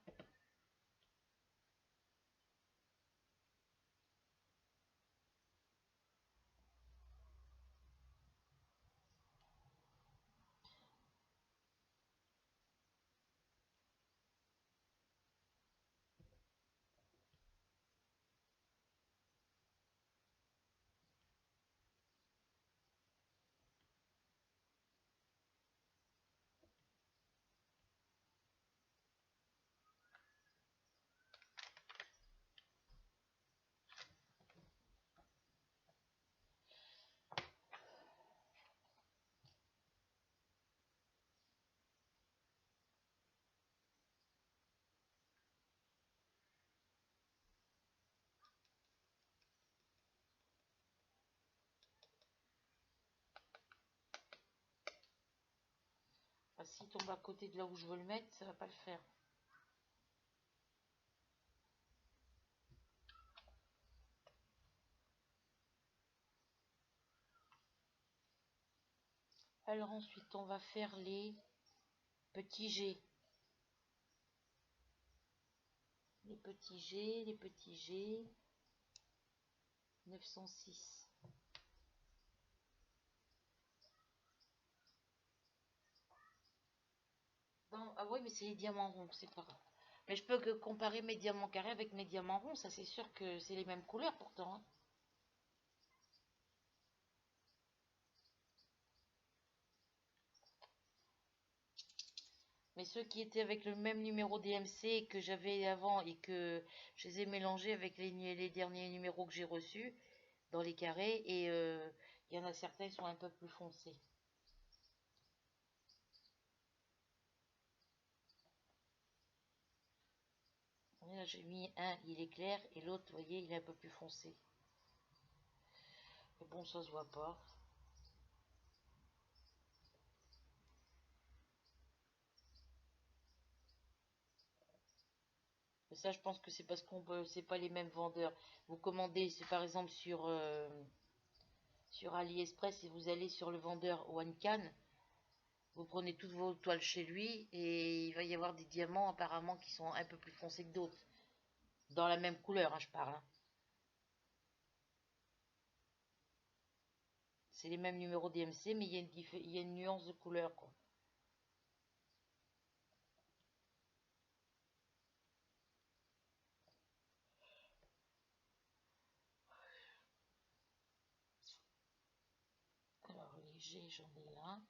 Speaker 1: Ah, s'il tombe à côté de là où je veux le mettre, ça va pas le faire. Alors ensuite, on va faire les petits G. Les petits G, les petits G. 906. Ah oui, mais c'est les diamants ronds, c'est pas grave. Mais je peux que comparer mes diamants carrés avec mes diamants ronds. Ça, c'est sûr que c'est les mêmes couleurs pourtant, hein. Mais ceux qui étaient avec le même numéro DMC que j'avais avant et que je les ai mélangés avec les derniers numéros que j'ai reçus dans les carrés. Et il y en a certains qui sont un peu plus foncés. Là, j'ai mis un, il est clair, et l'autre, vous voyez, il est un peu plus foncé. Mais bon, ça se voit pas. Mais ça, je pense que c'est parce qu'on peut, c'est pas les mêmes vendeurs. Vous commandez, c'est par exemple sur AliExpress et vous allez sur le vendeur OneCan, vous prenez toutes vos toiles chez lui et il va y avoir des diamants apparemment qui sont un peu plus foncés que d'autres. Dans la même couleur, hein, je parle, hein. C'est les mêmes numéros DMC, mais il y a une nuance de couleur, quoi. Alors, léger, j'en ai là.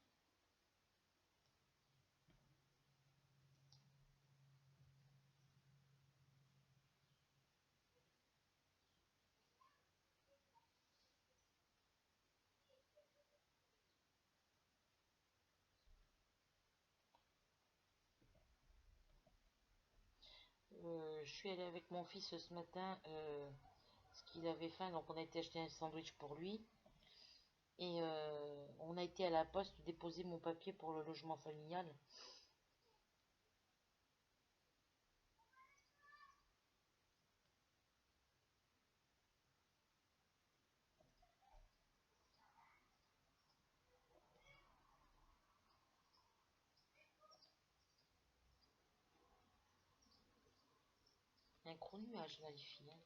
Speaker 1: Je suis allée avec mon fils ce matin, parce qu'il avait faim, donc on a été acheter un sandwich pour lui. Et on a été à la poste déposer mon papier pour le logement familial. Un gros nuage là, les filles, hein.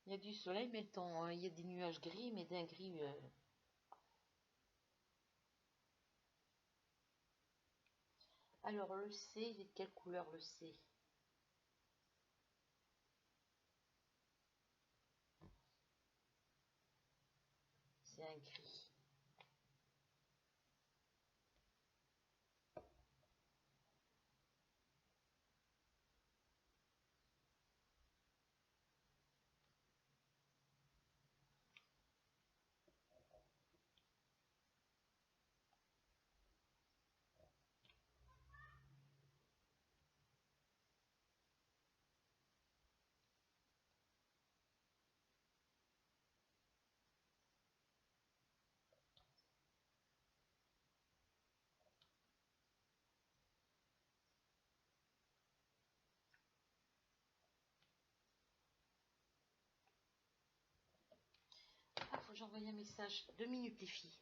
Speaker 1: Il y a du soleil, mais le temps, hein, il y a des nuages gris, mais d'un gris. Alors, le C, il est de quelle couleur le C? C'est un gris. Ah, faut que j'envoie un message. 2 minutes, les filles.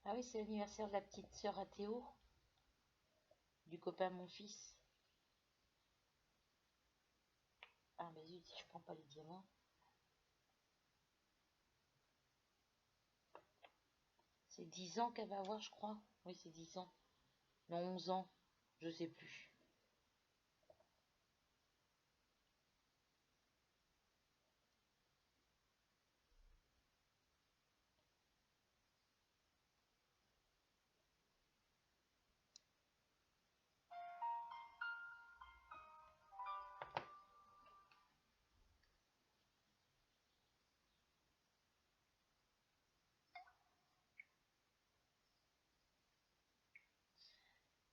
Speaker 1: Ah oui, c'est l'anniversaire de la petite sœur à Théo, du copain de mon fils. Ah mais zut, si je prends pas les diamants. C'est 10 ans qu'elle va avoir, je crois. Oui, c'est 10 ans. Non, 11 ans. Je sais plus.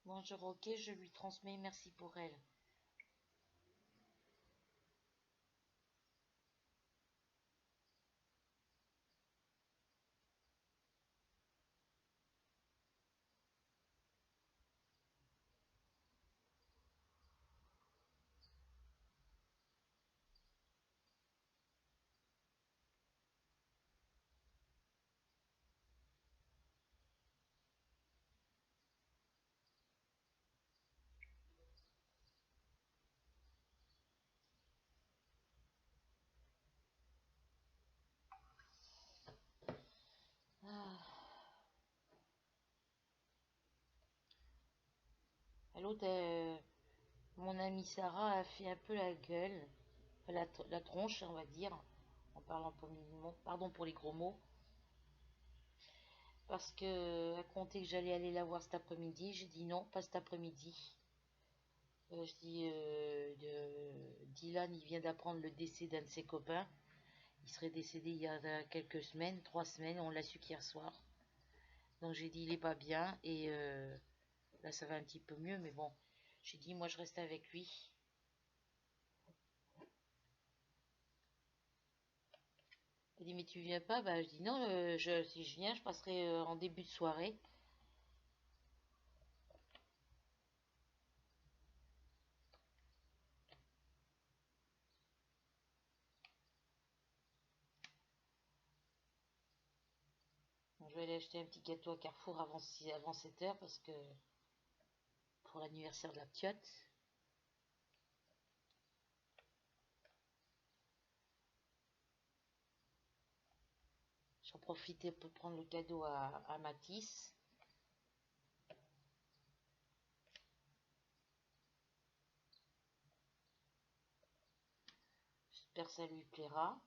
Speaker 1: Bonjour, ok, je lui transmets, merci pour elle. Ah. L'autre, mon amie Sarah a fait un peu la gueule, enfin, la tronche, on va dire, en parlant poliment, pardon pour les gros mots, parce que à compter que j'allais aller la voir cet après-midi, j'ai dit non, pas cet après-midi. Je dis, Dylan, il vient d'apprendre le décès d'un de ses copains. Il serait décédé il y a quelques semaines, 3 semaines, on l'a su qu'hier soir. Donc j'ai dit, il est pas bien, et là ça va un petit peu mieux, mais bon, j'ai dit, moi je reste avec lui. Il dit, mais tu viens pas? Bah, je dis, non, si je viens, je passerai en début de soirée. Donc, je vais aller acheter un petit gâteau à Carrefour avant 7 heures parce que pour l'anniversaire de la piotte. J'en profitais pour prendre le cadeau à Matisse. J'espère que ça lui plaira.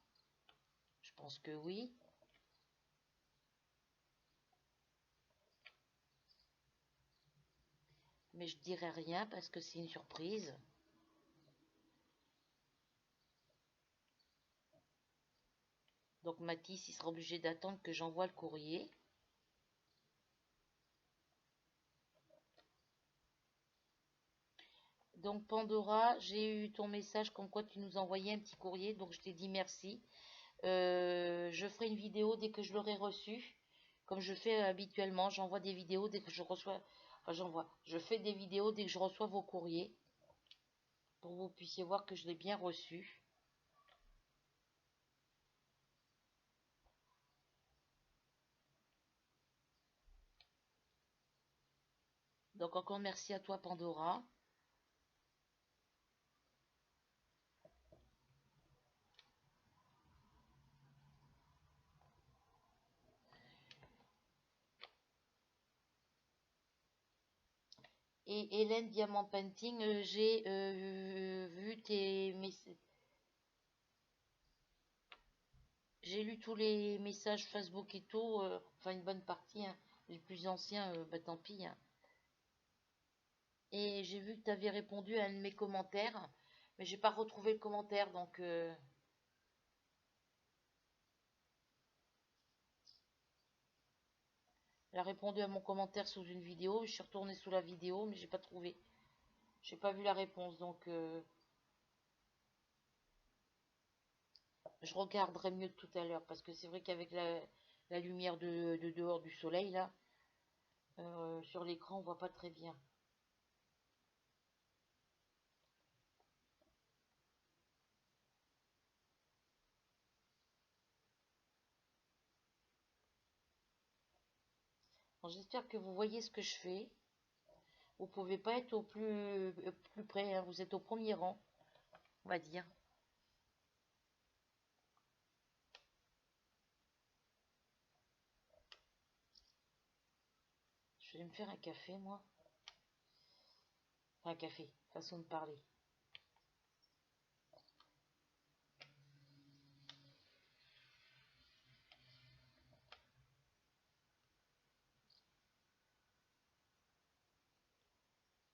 Speaker 1: Je pense que oui. Mais je dirai rien parce que c'est une surprise. Donc Matisse, il sera obligé d'attendre que j'envoie le courrier. Donc Pandora, j'ai eu ton message comme quoi tu nous envoyais un petit courrier. Donc je t'ai dit merci. Je ferai une vidéo dès que je l'aurai reçu. Comme je fais habituellement, j'envoie des vidéos dès que je reçois. Enfin, je fais des vidéos dès que je reçois vos courriers. Pour que vous puissiez voir que je l'ai bien reçu. Donc encore merci à toi Pandora. Et Hélène Diamant Painting, j'ai vu tes messages. J'ai lu tous les messages Facebook et tout, enfin une bonne partie, hein. Les plus anciens, bah tant pis, hein. Et j'ai vu que tu avais répondu à un de mes commentaires, mais j'ai pas retrouvé le commentaire, donc elle a répondu à mon commentaire sous une vidéo. Je suis retournée sous la vidéo, mais j'ai pas trouvé. J'ai pas vu la réponse, donc je regarderai mieux tout à l'heure, parce que c'est vrai qu'avec la lumière de dehors du soleil là, sur l'écran on voit pas très bien. J'espère que vous voyez ce que je fais. Vous pouvez pas être au plus près, hein. Vous êtes au premier rang, on va dire. Je vais me faire un café, moi. Enfin, un café, façon de parler.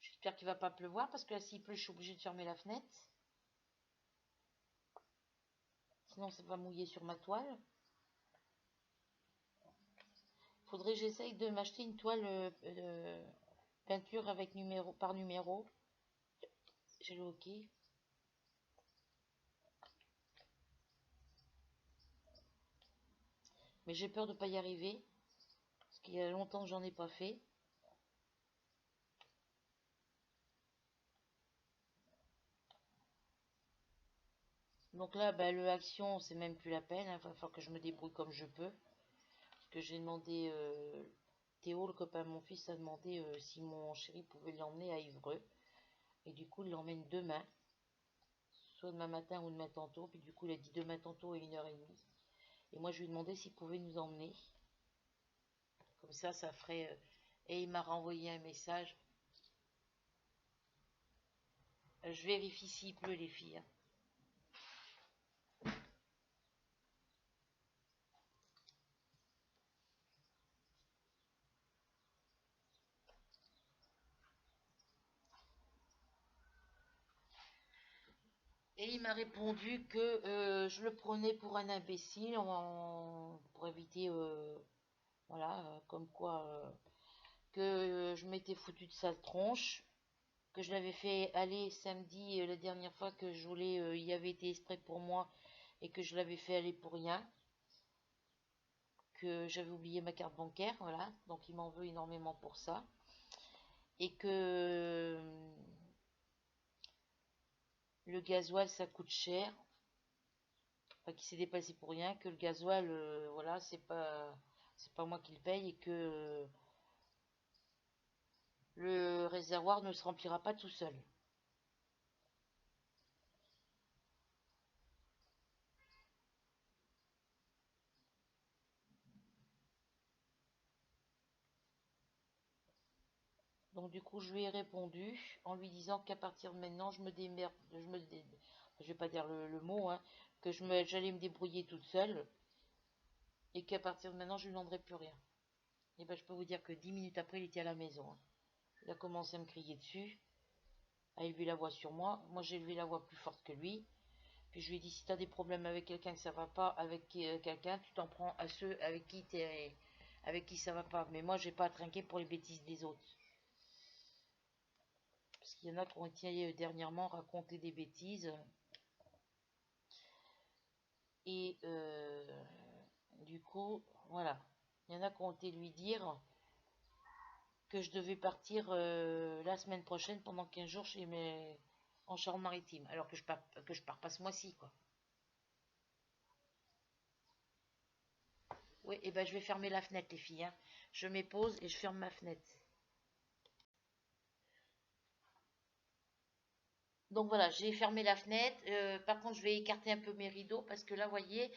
Speaker 1: J'espère qu'il va pas pleuvoir parce que là, s'il pleut, je suis obligée de fermer la fenêtre. Sinon, ça va mouiller sur ma toile. Faudrait que j'essaye de m'acheter une toile peinture avec numéro par numéro. J'ai le OK. Mais j'ai peur de pas y arriver. Parce qu'il y a longtemps que j'en ai pas fait. Donc là, bah, le action, c'est même plus la peine. Il va falloir que je me débrouille comme je peux. Parce que j'ai demandé, Théo, le copain de mon fils, a demandé si mon chéri pouvait l'emmener à Évreux. Et du coup, il l'emmène demain. Soit demain matin ou demain tantôt. Puis du coup, il a dit demain tantôt à 1h30. Et moi, je lui ai demandé s'il pouvait nous emmener. Comme ça ferait... et il m'a renvoyé un message. Je vérifie s'il pleut, les filles, hein. Et il m'a répondu que je le prenais pour un imbécile pour éviter, voilà, comme quoi que je m'étais foutu de sa tronche, que je l'avais fait aller samedi, la dernière fois que je voulais, il avait été exprès pour moi et que je l'avais fait aller pour rien, que j'avais oublié ma carte bancaire, voilà, donc il m'en veut énormément pour ça, et que le gasoil ça coûte cher, enfin qui s'est dépassé pour rien, que le gasoil, voilà, c'est pas moi qui le paye et que le réservoir ne se remplira pas tout seul. Donc du coup, je lui ai répondu en lui disant qu'à partir de maintenant, je me démerde, je vais pas dire le mot, hein, que j'allais me débrouiller toute seule et qu'à partir de maintenant, je lui demanderai plus rien. Et ben, je peux vous dire que 10 minutes après, il était à la maison, hein. Il a commencé à me crier dessus, à élever la voix sur moi. Moi, j'ai élevé la voix plus forte que lui. Puis je lui ai dit, si tu as des problèmes avec quelqu'un que ça va pas, avec quelqu'un, tu t'en prends à ceux avec qui ça va pas. Mais moi, j'ai pas à trinquer pour les bêtises des autres. Parce qu'il y en a qui ont été dernièrement raconter des bêtises. Et du coup, voilà. Il y en a qui ont été lui dire que je devais partir la semaine prochaine pendant 15 jours en Charente-Maritime. Alors que je pars pas ce mois-ci, quoi. Oui, et ben je vais fermer la fenêtre, les filles, hein. Je mets pause et je ferme ma fenêtre. Donc voilà, j'ai fermé la fenêtre. Par contre, je vais écarter un peu mes rideaux parce que là, vous voyez,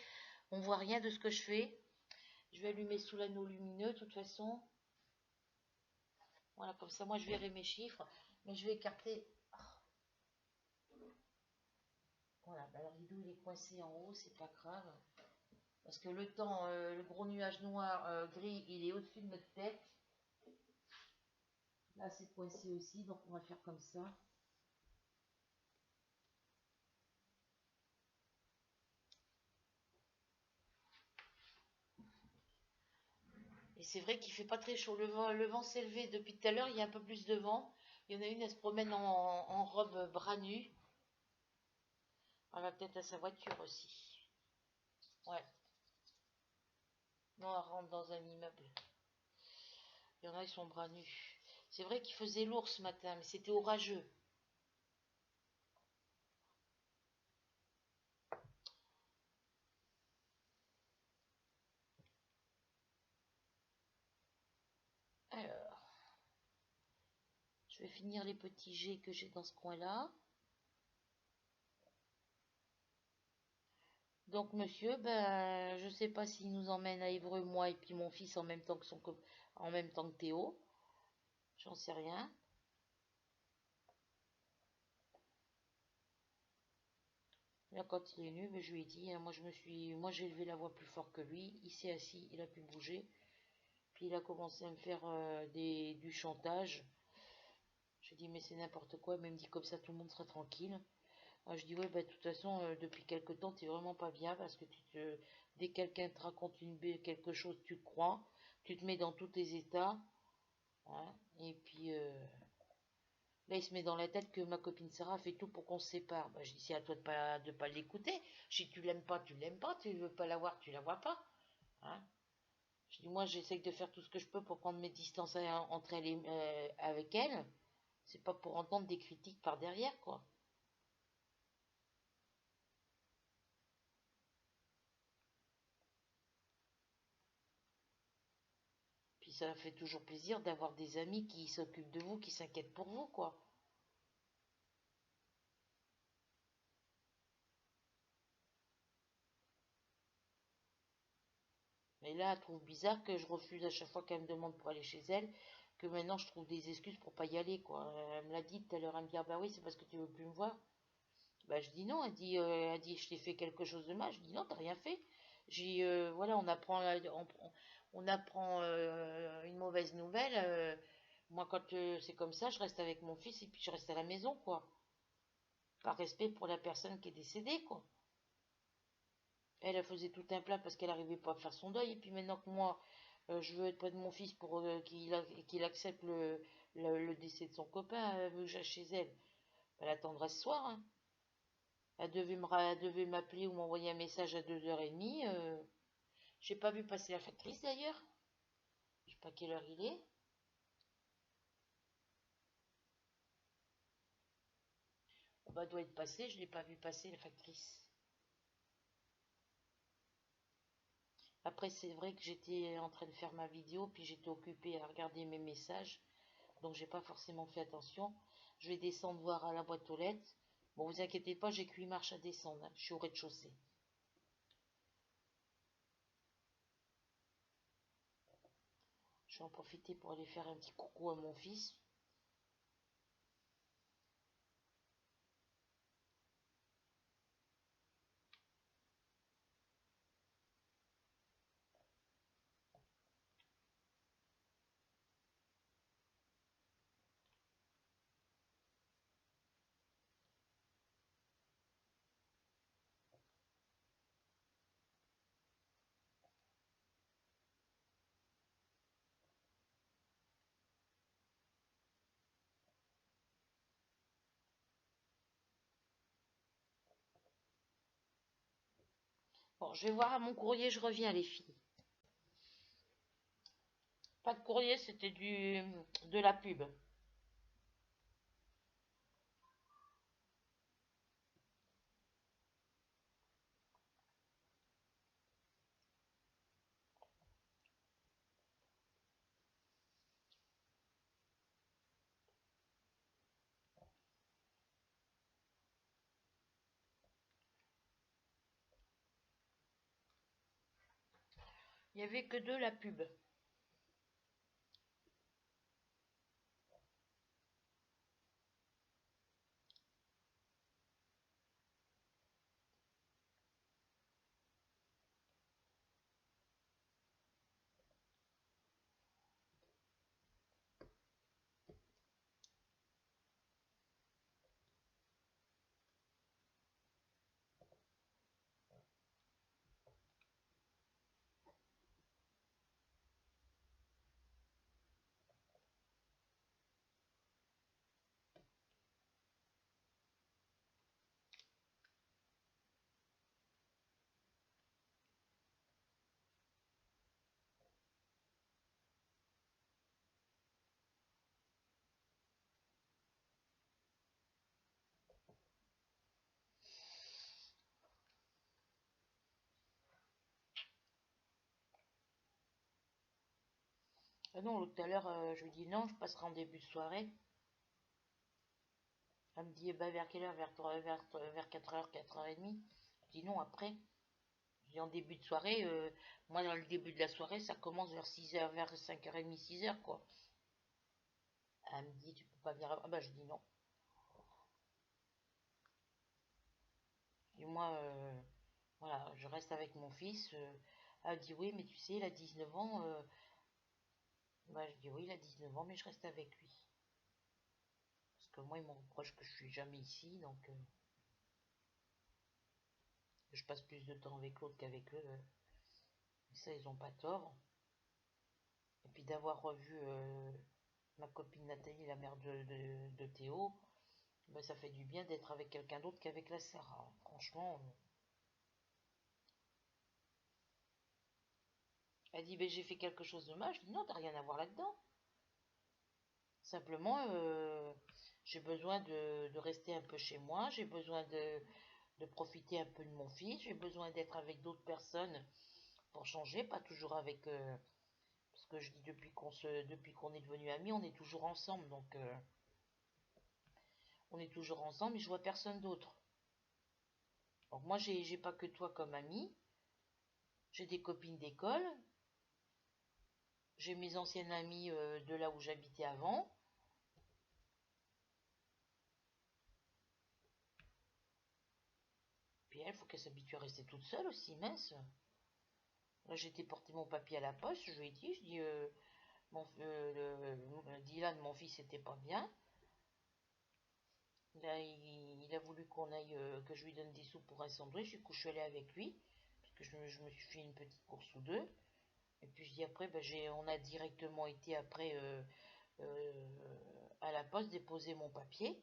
Speaker 1: on voit rien de ce que je fais. Je vais allumer sous l'anneau lumineux, de toute façon. Voilà, comme ça, moi, je verrai mes chiffres. Mais je vais écarter. Voilà, bah, le rideau, il est coincé en haut, c'est pas grave. Parce que le temps, le gros nuage noir, gris, il est au-dessus de notre tête. Là, c'est coincé aussi, donc on va faire comme ça. Et c'est vrai qu'il fait pas très chaud. Le vent s'est levé depuis tout à l'heure, il y a un peu plus de vent. Il y en a une, elle se promène en robe bras nus. Elle va peut-être à sa voiture aussi. Ouais. Non, elle rentre dans un immeuble. Il y en a, ils sont bras nus. C'est vrai qu'il faisait lourd ce matin, mais c'était orageux. Je vais finir les petits jets que j'ai dans ce coin-là. Donc monsieur, ben, je sais pas s'il nous emmène à Évreux, moi et puis mon fils en même temps que en même temps que Théo. J'en sais rien. Là, quand il est venu, ben, je lui ai dit, hein, moi j'ai élevé la voix plus fort que lui. Il s'est assis, il a pu bouger. Puis il a commencé à me faire du chantage. Je dis mais c'est n'importe quoi. Il me dit comme ça tout le monde sera tranquille. Je dis ouais bah de toute façon depuis quelque temps t'es vraiment pas bien parce que dès que quelqu'un te raconte quelque chose tu te crois, tu te mets dans tous tes états, hein, et puis là il se met dans la tête que ma copine Sarah fait tout pour qu'on se sépare. Bah, je dis c'est à toi de pas l'écouter. Je dis tu l'aimes pas, tu l'aimes pas, tu veux pas la voir, tu la vois pas. Hein. Je dis moi j'essaie de faire tout ce que je peux pour prendre mes distances entre elle et avec elle. C'est pas pour entendre des critiques par derrière quoi. Puis ça fait toujours plaisir d'avoir des amis qui s'occupent de vous, qui s'inquiètent pour vous, quoi. Mais là, elle trouve bizarre que je refuse à chaque fois qu'elle me demande pour aller chez elle, que maintenant je trouve des excuses pour pas y aller, quoi. Elle me l'a dit tout à l'heure, elle me dit, ah bah oui, c'est parce que tu veux plus me voir. Bah je dis non, elle dit, je t'ai fait quelque chose de mal. Je dis non, t'as rien fait. J'ai voilà, on apprend une mauvaise nouvelle. Moi, quand c'est comme ça, je reste avec mon fils et puis je reste à la maison, quoi. Par respect pour la personne qui est décédée, quoi. Elle faisait tout un plat parce qu'elle n'arrivait pas à faire son deuil. Et puis maintenant que moi, je veux être près de mon fils pour qu'il accepte le décès de son copain, elle veut que j'aille chez elle. Elle attendra ce soir. Hein. Elle devait m'appeler ou m'envoyer un message à 2h30. J'ai pas vu passer la factrice d'ailleurs. Je sais pas quelle heure il est. On bah, doit être passé, je l'ai pas vu passer la factrice. Après, c'est vrai que j'étais en train de faire ma vidéo, puis j'étais occupée à regarder mes messages. Donc j'ai pas forcément fait attention. Je vais descendre voir à la boîte aux lettres. Bon, vous inquiétez pas, j'ai que 8 marches à descendre. Hein. Je suis au rez-de-chaussée. Je vais en profiter pour aller faire un petit coucou à mon fils. Bon, je vais voir à mon courrier, je reviens les filles. Pas de courrier, c'était de la pub. Il n'y avait que de la pub. Ah non, tout à l'heure, je lui dis non, je passerai en début de soirée. Elle me dit, bah, vers quelle heure? Vers 4h, 4h30. Je dis non, après. Je dis en début de soirée, moi dans le début de la soirée, ça commence vers 6h, vers 5h30, 6h, quoi. Elle me dit, tu peux pas venir avant. Ah bah je dis non. Et moi, voilà, je reste avec mon fils. Elle dit oui, mais tu sais, il a 19 ans. Bah, je dis oui, il a 19 ans, mais je reste avec lui. Parce que moi, il me reproche que je suis jamais ici, donc je passe plus de temps avec l'autre qu'avec eux. Et ça, ils ont pas tort. Et puis d'avoir revu ma copine Nathalie, la mère de Théo, bah, ça fait du bien d'être avec quelqu'un d'autre qu'avec la Sarah. Franchement, elle dit, ben, j'ai fait quelque chose de mal. Je dis, non, t'as rien à voir là-dedans. Simplement, j'ai besoin de rester un peu chez moi. J'ai besoin de profiter un peu de mon fils. J'ai besoin d'être avec d'autres personnes pour changer, pas toujours avec... parce que je dis, depuis qu'on est devenus amis, on est toujours ensemble. Donc, on est toujours ensemble et je vois personne d'autre. Donc, moi, j'ai pas que toi comme ami. J'ai des copines d'école. J'ai mes anciennes amies de là où j'habitais avant. Puis elle, faut qu'elle s'habitue à rester toute seule aussi, mince. Là, j'ai été porter mon papier à la poste, je lui ai dit, Dylan, mon fils, était pas bien. Là, il a voulu qu'on aille, que je lui donne des sous pour un sandwich, du coup, je suis allée avec lui, parce que je me suis fait une petite course ou deux. Et puis, je dis après, ben, on a directement été après à la poste déposer mon papier.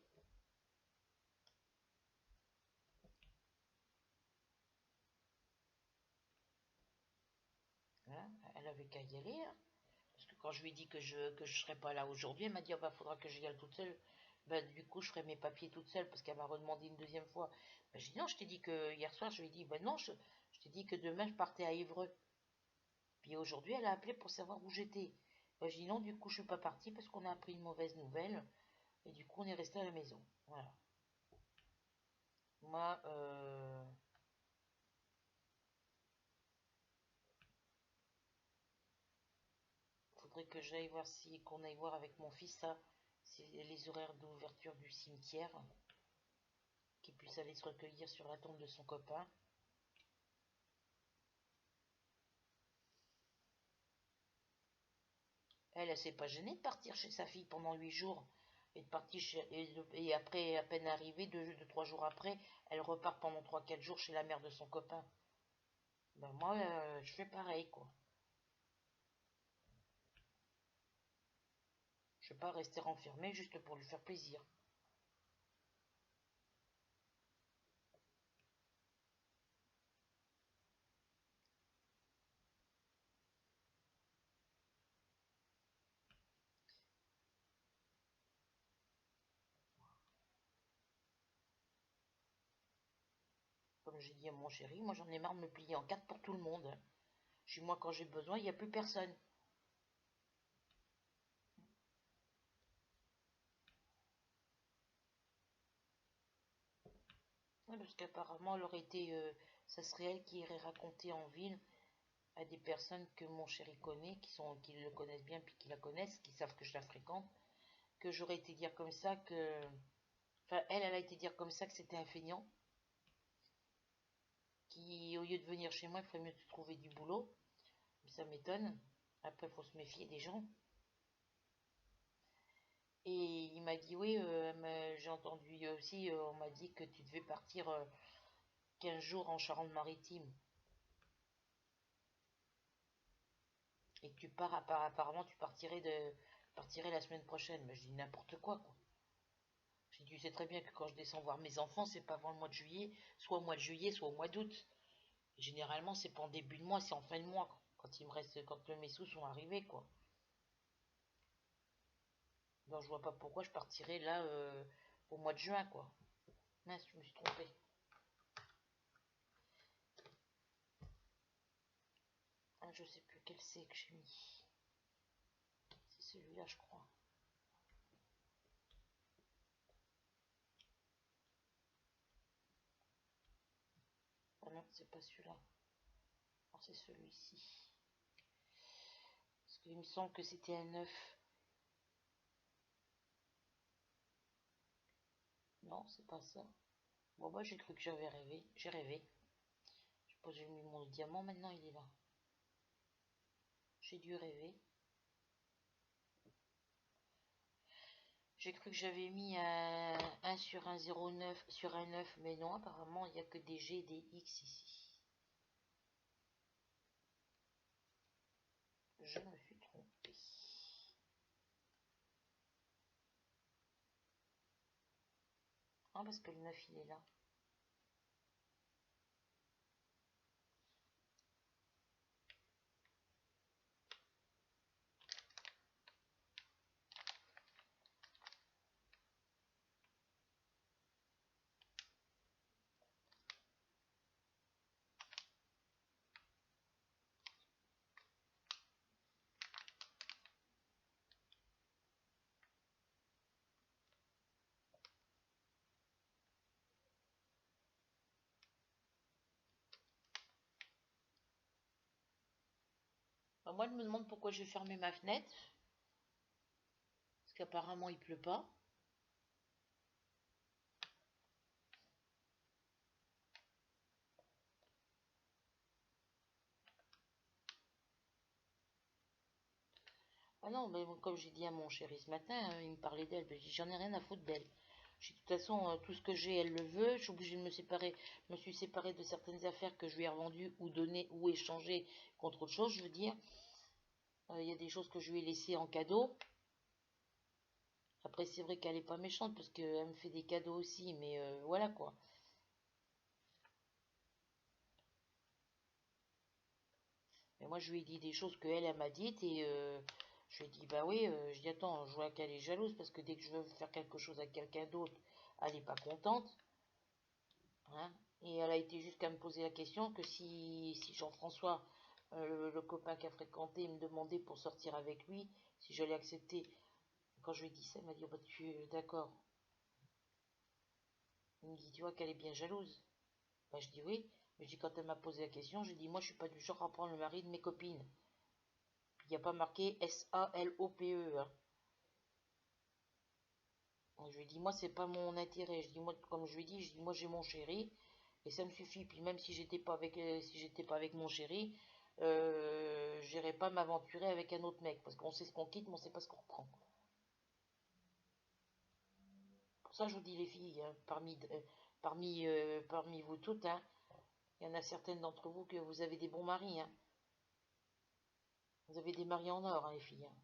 Speaker 1: Voilà, elle avait qu'à y aller, hein. Parce que quand je lui ai dit que je serais pas là aujourd'hui, elle m'a dit, ah bah, faudra que j'y aille toute seule. Bah, du coup, je ferai mes papiers toute seule parce qu'elle m'a redemandé une deuxième fois. Bah, j'ai dit, non, je t'ai dit que hier soir, je lui ai dit, bah non, je t'ai dit que demain, je partais à Évreux. Puis aujourd'hui, elle a appelé pour savoir où j'étais. Bah, j'ai dit, non, du coup, je suis pas partie parce qu'on a appris une mauvaise nouvelle. Et du coup, on est resté à la maison. Voilà. Moi, faudrait que j'aille voir si, qu'on aille voir avec mon fils, ça, c'est les horaires d'ouverture du cimetière, qu'il puisse aller se recueillir sur la tombe de son copain. Elle s'est pas gênée de partir chez sa fille pendant 8 jours et de partir et après, à peine arrivée, 3 jours après, elle repart pendant 3, 4 jours chez la mère de son copain. Ben moi, je fais pareil, quoi. Je vais pas rester enfermée juste pour lui faire plaisir. Comme j'ai dit à mon chéri, moi j'en ai marre de me plier en quatre pour tout le monde. Chez moi, quand j'ai besoin, il n'y a plus personne. Ouais, parce qu'apparemment, ça serait elle qui irait raconter en ville à des personnes que mon chéri connaît, qui le connaissent bien, puis qui la connaissent, qui savent que je la fréquente, que j'aurais été dire comme ça que... Enfin, elle a été dire comme ça que c'était un feignant, qui, au lieu de venir chez moi, il ferait mieux de trouver du boulot. Ça m'étonne. Après, il faut se méfier des gens. Et il m'a dit, oui, j'ai entendu aussi, on m'a dit que tu devais partir 15 jours en Charente-Maritime. Et que apparemment, partirais la semaine prochaine. Mais je dis n'importe quoi. J'ai dit, tu sais très bien que quand je descends voir mes enfants, c'est pas avant le mois de juillet, soit au mois de juillet, soit au mois d'août. Généralement, c'est pas en début de mois, c'est en fin de mois, quand il me reste, quand mes sous sont arrivés, quoi. Donc, je vois pas pourquoi je partirais là au mois de juin, quoi. Mince, je me suis trompée. Ah, je sais plus quel c'est que j'ai mis. C'est celui-là, je crois. c'est pas celui-là. C'est celui-ci. Parce qu'il me semble que c'était un 9. Non, c'est pas ça. Bon, bah, j'ai cru que j'avais rêvé. J'ai rêvé. Je suppose que j'ai mis mon diamant. Maintenant, il est là. J'ai dû rêver. J'ai cru que j'avais mis un 1 sur un 0,9 sur un 9. Mais non, apparemment, il n'y a que des G et des X ici. Je me suis trompée. Ah, parce que le 9, il est là. Bah, moi, elle me demande pourquoi j'ai fermé ma fenêtre. Parce qu'apparemment, il pleut pas. Ah non, mais comme j'ai dit à mon chéri ce matin, il me parlait d'elle. Ben, j'ai dit, j'en ai rien à foutre d'elle. De toute façon, tout ce que j'ai, elle le veut. Je suis obligée de me séparer. Je me suis séparée de certaines affaires que je lui ai revendues ou données ou échangées contre autre chose, je veux dire. Il y a des choses que je lui ai laissées en cadeau. Après, c'est vrai qu'elle est pas méchante parce qu'elle me fait des cadeaux aussi, mais voilà quoi. Mais moi, je lui ai dit des choses qu'elle, elle m'a dites et je lui ai dit, bah oui, je dis, attends, je vois qu'elle est jalouse parce que dès que je veux faire quelque chose à quelqu'un d'autre, elle n'est pas contente. Hein. Et elle a été jusqu'à me poser la question que si Jean-François, le copain qu'elle fréquenté, me demandait pour sortir avec lui, si j'allais accepter. Quand je lui ai dit ça, elle m'a dit, oh, bah, tu es d'accord. Il me dit, tu vois qu'elle est bien jalouse. Bah, je dis oui. Mais je dis, quand elle m'a posé la question, j'ai dit, moi, je suis pas du genre à prendre le mari de mes copines. Il n'y a pas marqué S-A-L-O-P-E. Hein. Je lui ai dit, moi, c'est pas mon intérêt. Je dis, moi, comme je lui ai dit, je dis, moi, j'ai mon chéri et ça me suffit. Puis même si j'étais pas avec, si j'étais pas avec mon chéri, j'irais pas m'aventurer avec un autre mec parce qu'on sait ce qu'on quitte, mais on sait pas ce qu'on reprend. Pour ça, je vous dis les filles, hein, parmi vous toutes, hein, il y en a certaines d'entre vous que vous avez des bons maris. Hein. Vous avez des maris en or, hein, les filles. Hein.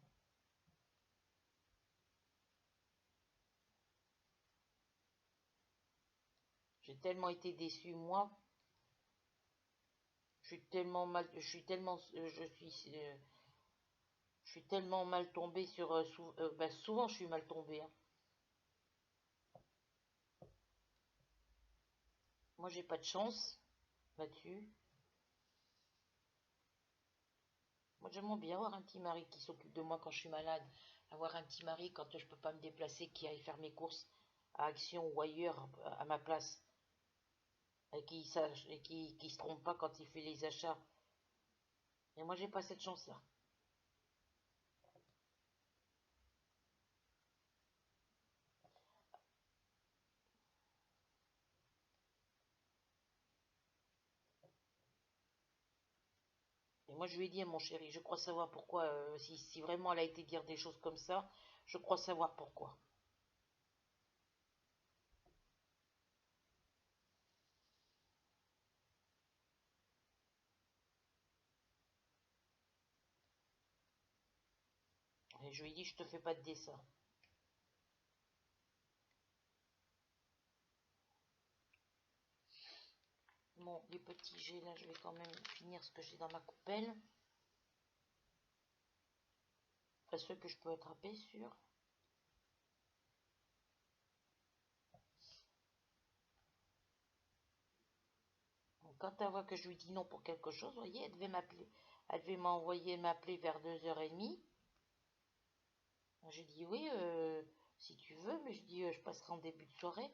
Speaker 1: J'ai tellement été déçue, moi. Je suis tellement mal, je suis tellement, je suis tellement mal tombée sur, bah, souvent je suis mal tombée. Hein. Moi j'ai pas de chance là-dessus. Moi j'aimerais bien avoir un petit mari qui s'occupe de moi quand je suis malade, avoir un petit mari quand je peux pas me déplacer, qui aille faire mes courses à Action ou ailleurs à ma place, et qui sache, et qui se trompe pas quand il fait les achats. Et moi j'ai pas cette chance-là. Et moi, je lui ai dit à mon chéri, je crois savoir pourquoi, si vraiment elle a été dire des choses comme ça, je crois savoir pourquoi. Et je lui ai dit, je te fais pas de dessin. Bon, les petits jets, là, je vais quand même finir ce que j'ai dans ma coupelle. Enfin, ceux que je peux attraper, sûr. Donc, quand elle voit que je lui dis non pour quelque chose, vous voyez, elle devait m'appeler. Elle devait m'appeler vers 2h30. J'ai dit oui, si tu veux, mais je dis, je passerai en début de soirée.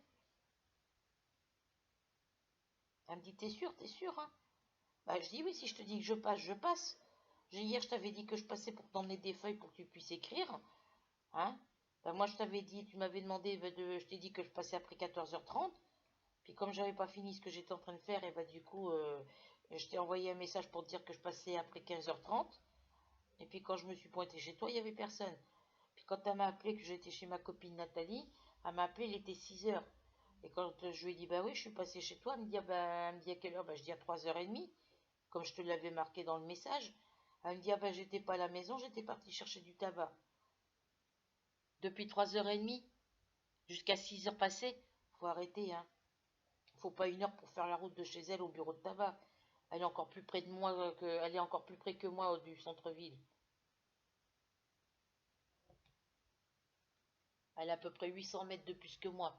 Speaker 1: Elle me dit, t'es sûr, hein? Bah, je dis, oui, si je te dis que je passe. Hier, je t'avais dit que je passais pour t'emmener des feuilles pour que tu puisses écrire. Hein? Bah, moi, je t'avais dit, tu m'avais demandé, je t'ai dit que je passais après 14h30. Puis comme j'avais pas fini ce que j'étais en train de faire, et bah du coup, je t'ai envoyé un message pour te dire que je passais après 15h30. Et puis quand je me suis pointée chez toi, il n'y avait personne. Puis quand elle m'a appelé, que j'étais chez ma copine Nathalie, elle m'a appelé, il était 6h. Et quand je lui ai dit, bah oui, je suis passée chez toi, elle me dit, ah bah, elle me dit à quelle heure? Bah je dis à 3h30, comme je te l'avais marqué dans le message. Elle me dit, ah bah j'étais pas à la maison, j'étais partie chercher du tabac. Depuis 3h30 jusqu'à 6h passées, faut arrêter, hein. Faut pas 1 heure pour faire la route de chez elle au bureau de tabac. Elle est encore plus près de moi elle est encore plus près que moi du centre-ville. Elle a à peu près 800 mètres de plus que moi.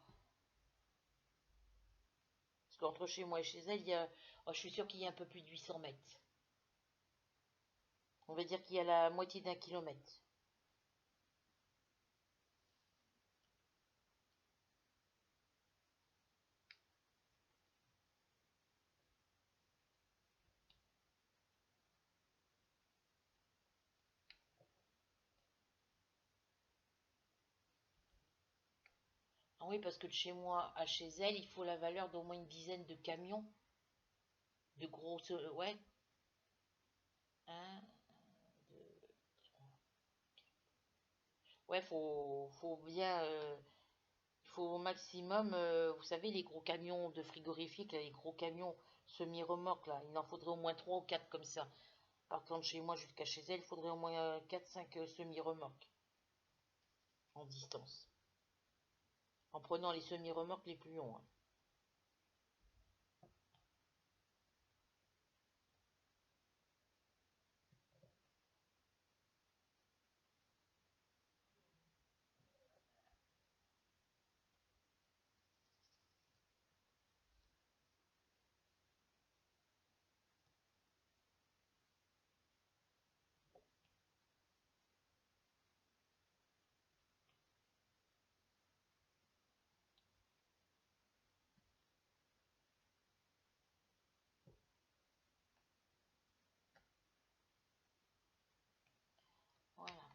Speaker 1: Parce qu'entre chez moi et chez elle, il y a, oh, je suis sûre qu'il y a un peu plus de 800 mètres. On va dire qu'il y a la moitié d'1 kilomètre. Ah oui, parce que de chez moi à chez elle, il faut la valeur d'au moins une dizaine de camions. De grosses. Ouais. Un, deux. Ouais, faut bien. Il faut au maximum, vous savez, les gros camions de frigorifique, là, les gros camions semi-remorques, là, il en faudrait au moins 3 ou 4 comme ça. Partant de chez moi jusqu'à chez elle, il faudrait au moins 4-5 semi-remorques en distance. En prenant les semi-remorques les plus longs, hein. Voilà.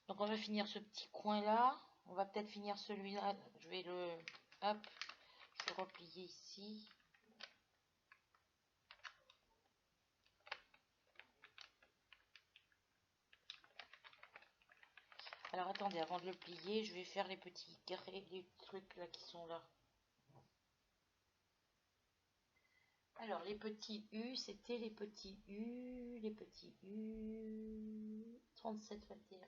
Speaker 1: Donc on va finir ce petit coin-là. On va peut-être finir celui-là. Je vais le... Hop. Je vais replier ici. Alors attendez, avant de le plier, je vais faire les petits carrés, les trucs là qui sont là. Alors, les petits U, c'était les petits U, 37, 21.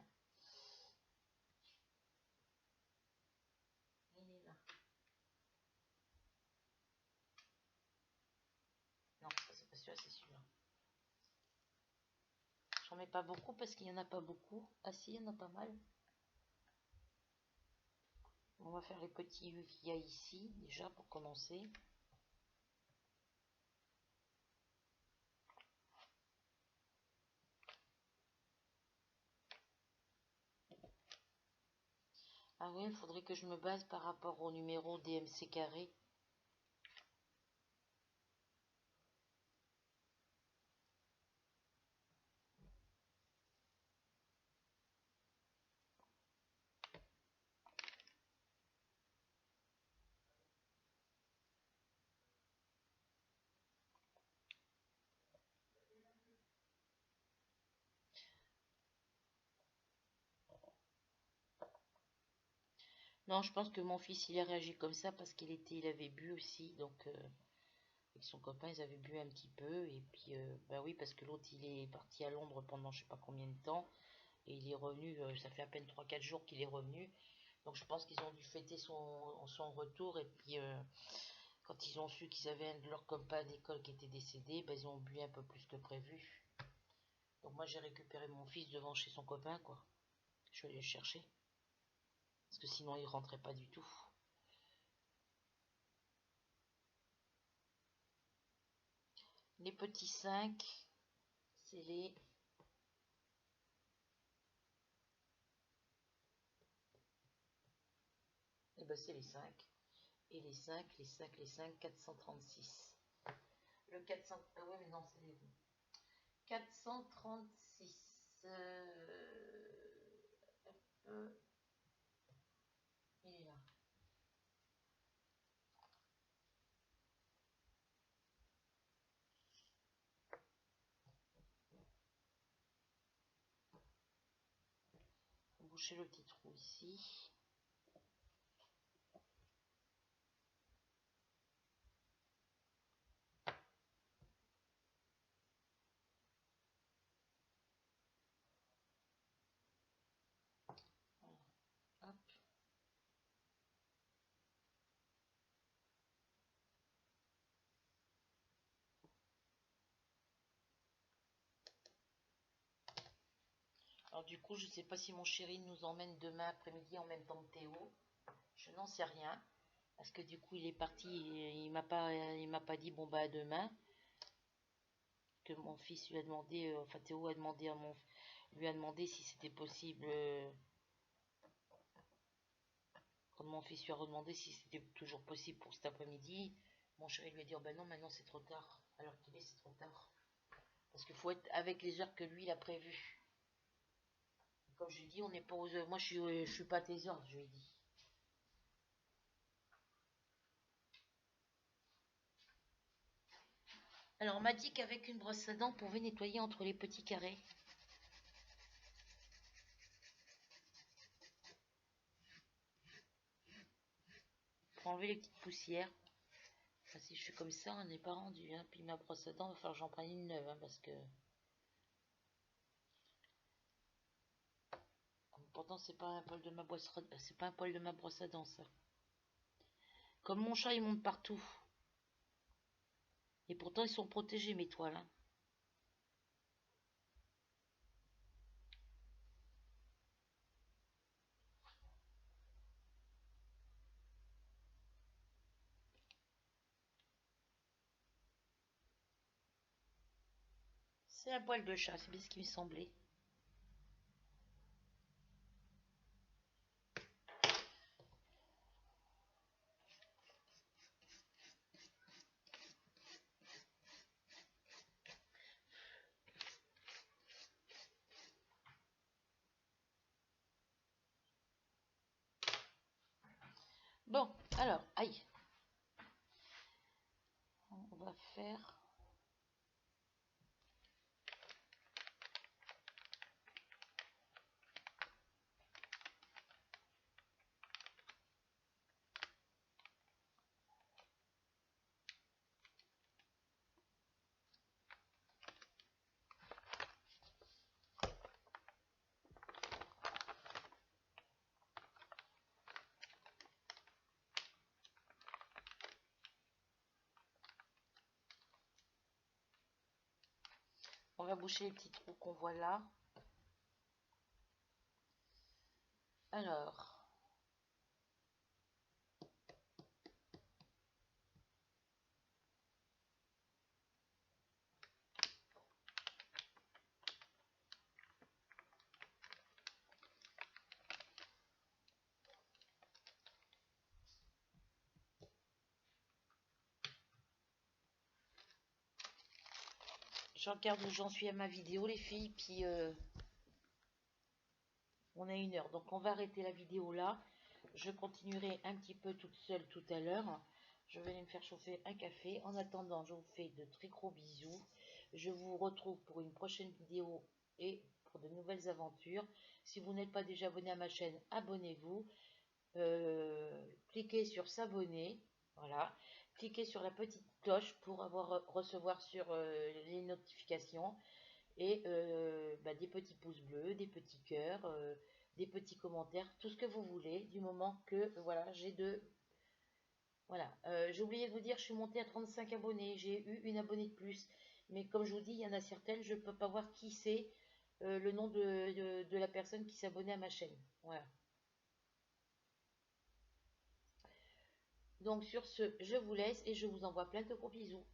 Speaker 1: Il est là. Non, c'est pas celui-là, c'est celui-là. J'en mets pas beaucoup parce qu'il n'y en a pas beaucoup. Ah si, il y en a pas mal. On va faire les petits U qu'il y a ici, déjà, pour commencer. Ah oui, il faudrait que je me base par rapport au numéro DMC carré. Non, je pense que mon fils, il a réagi comme ça parce il avait bu aussi, donc avec son copain, ils avaient bu un petit peu, et puis, bah oui, parce que l'autre, il est parti à Londres pendant je sais pas combien de temps, et il est revenu, ça fait à peine 3-4 jours qu'il est revenu, donc je pense qu'ils ont dû fêter son retour, et puis quand ils ont su qu'ils avaient un de leurs copains d'école qui était décédé, bah, ils ont bu un peu plus que prévu. Donc moi, j'ai récupéré mon fils devant chez son copain, quoi. Je suis allée le chercher, parce que sinon, il rentrait pas du tout. Les petits 5, c'est les... Eh ben, c'est les 5. et les 5, 436. Le 400, ah ouais mais non c'est les 436. Il est là. Boucher le petit trou ici. Voilà. Hop. Alors du coup, je ne sais pas si mon chéri nous emmène demain après-midi en même temps que Théo. Je n'en sais rien. Parce que du coup, il est parti, il m'a pas dit bon bah à demain. Que mon fils lui a demandé, enfin Théo a demandé à lui a demandé si c'était possible. Quand mon fils lui a redemandé si c'était toujours possible pour cet après-midi, mon chéri lui a dit oh ben non, maintenant c'est trop tard. Alors qu'il est, c'est trop tard. Parce qu'il faut être avec les heures que lui il a prévues. Comme je lui ai dit, on n'est pas aux heures. Moi je suis pas à tes ordres, je lui ai dit. Alors on m'a dit qu'avec une brosse à dents, on pouvait nettoyer entre les petits carrés. Pour enlever les petites poussières. Enfin, si je suis comme ça, on n'est pas rendu. Hein. Puis ma brosse à dents, il va falloir que j'en prenne une neuve. Hein, parce que... Pourtant, c'est pas un poil de ma brosse, c'est pas un poil de ma brosse à dents, ça. Comme mon chat, il monte partout. Et pourtant, ils sont protégés, mes toiles. Hein. C'est un poil de chat, c'est bien ce qui me semblait. Bon, alors, aïe. On va faire... On va boucher les petits trous qu'on voit là. Alors... Je regarde où j'en suis à ma vidéo, les filles, puis on a 1 heure. Donc on va arrêter la vidéo là. Je continuerai un petit peu toute seule tout à l'heure. Je vais aller me faire chauffer un café. En attendant, je vous fais de très gros bisous. Je vous retrouve pour une prochaine vidéo et pour de nouvelles aventures. Si vous n'êtes pas déjà abonné à ma chaîne, abonnez-vous. Cliquez sur s'abonner. Voilà. Cliquez sur la petite cloche pour recevoir sur les notifications. Et des petits pouces bleus, des petits cœurs, des petits commentaires, tout ce que vous voulez, du moment que voilà, j'ai de... Voilà, j'ai oublié de vous dire, je suis montée à 35 abonnés, j'ai eu une abonnée de plus. Mais comme je vous dis, il y en a certaines, je ne peux pas voir qui c'est, le nom de la personne qui s'abonnait à ma chaîne. Voilà. Donc sur ce, je vous laisse et je vous envoie plein de gros bisous.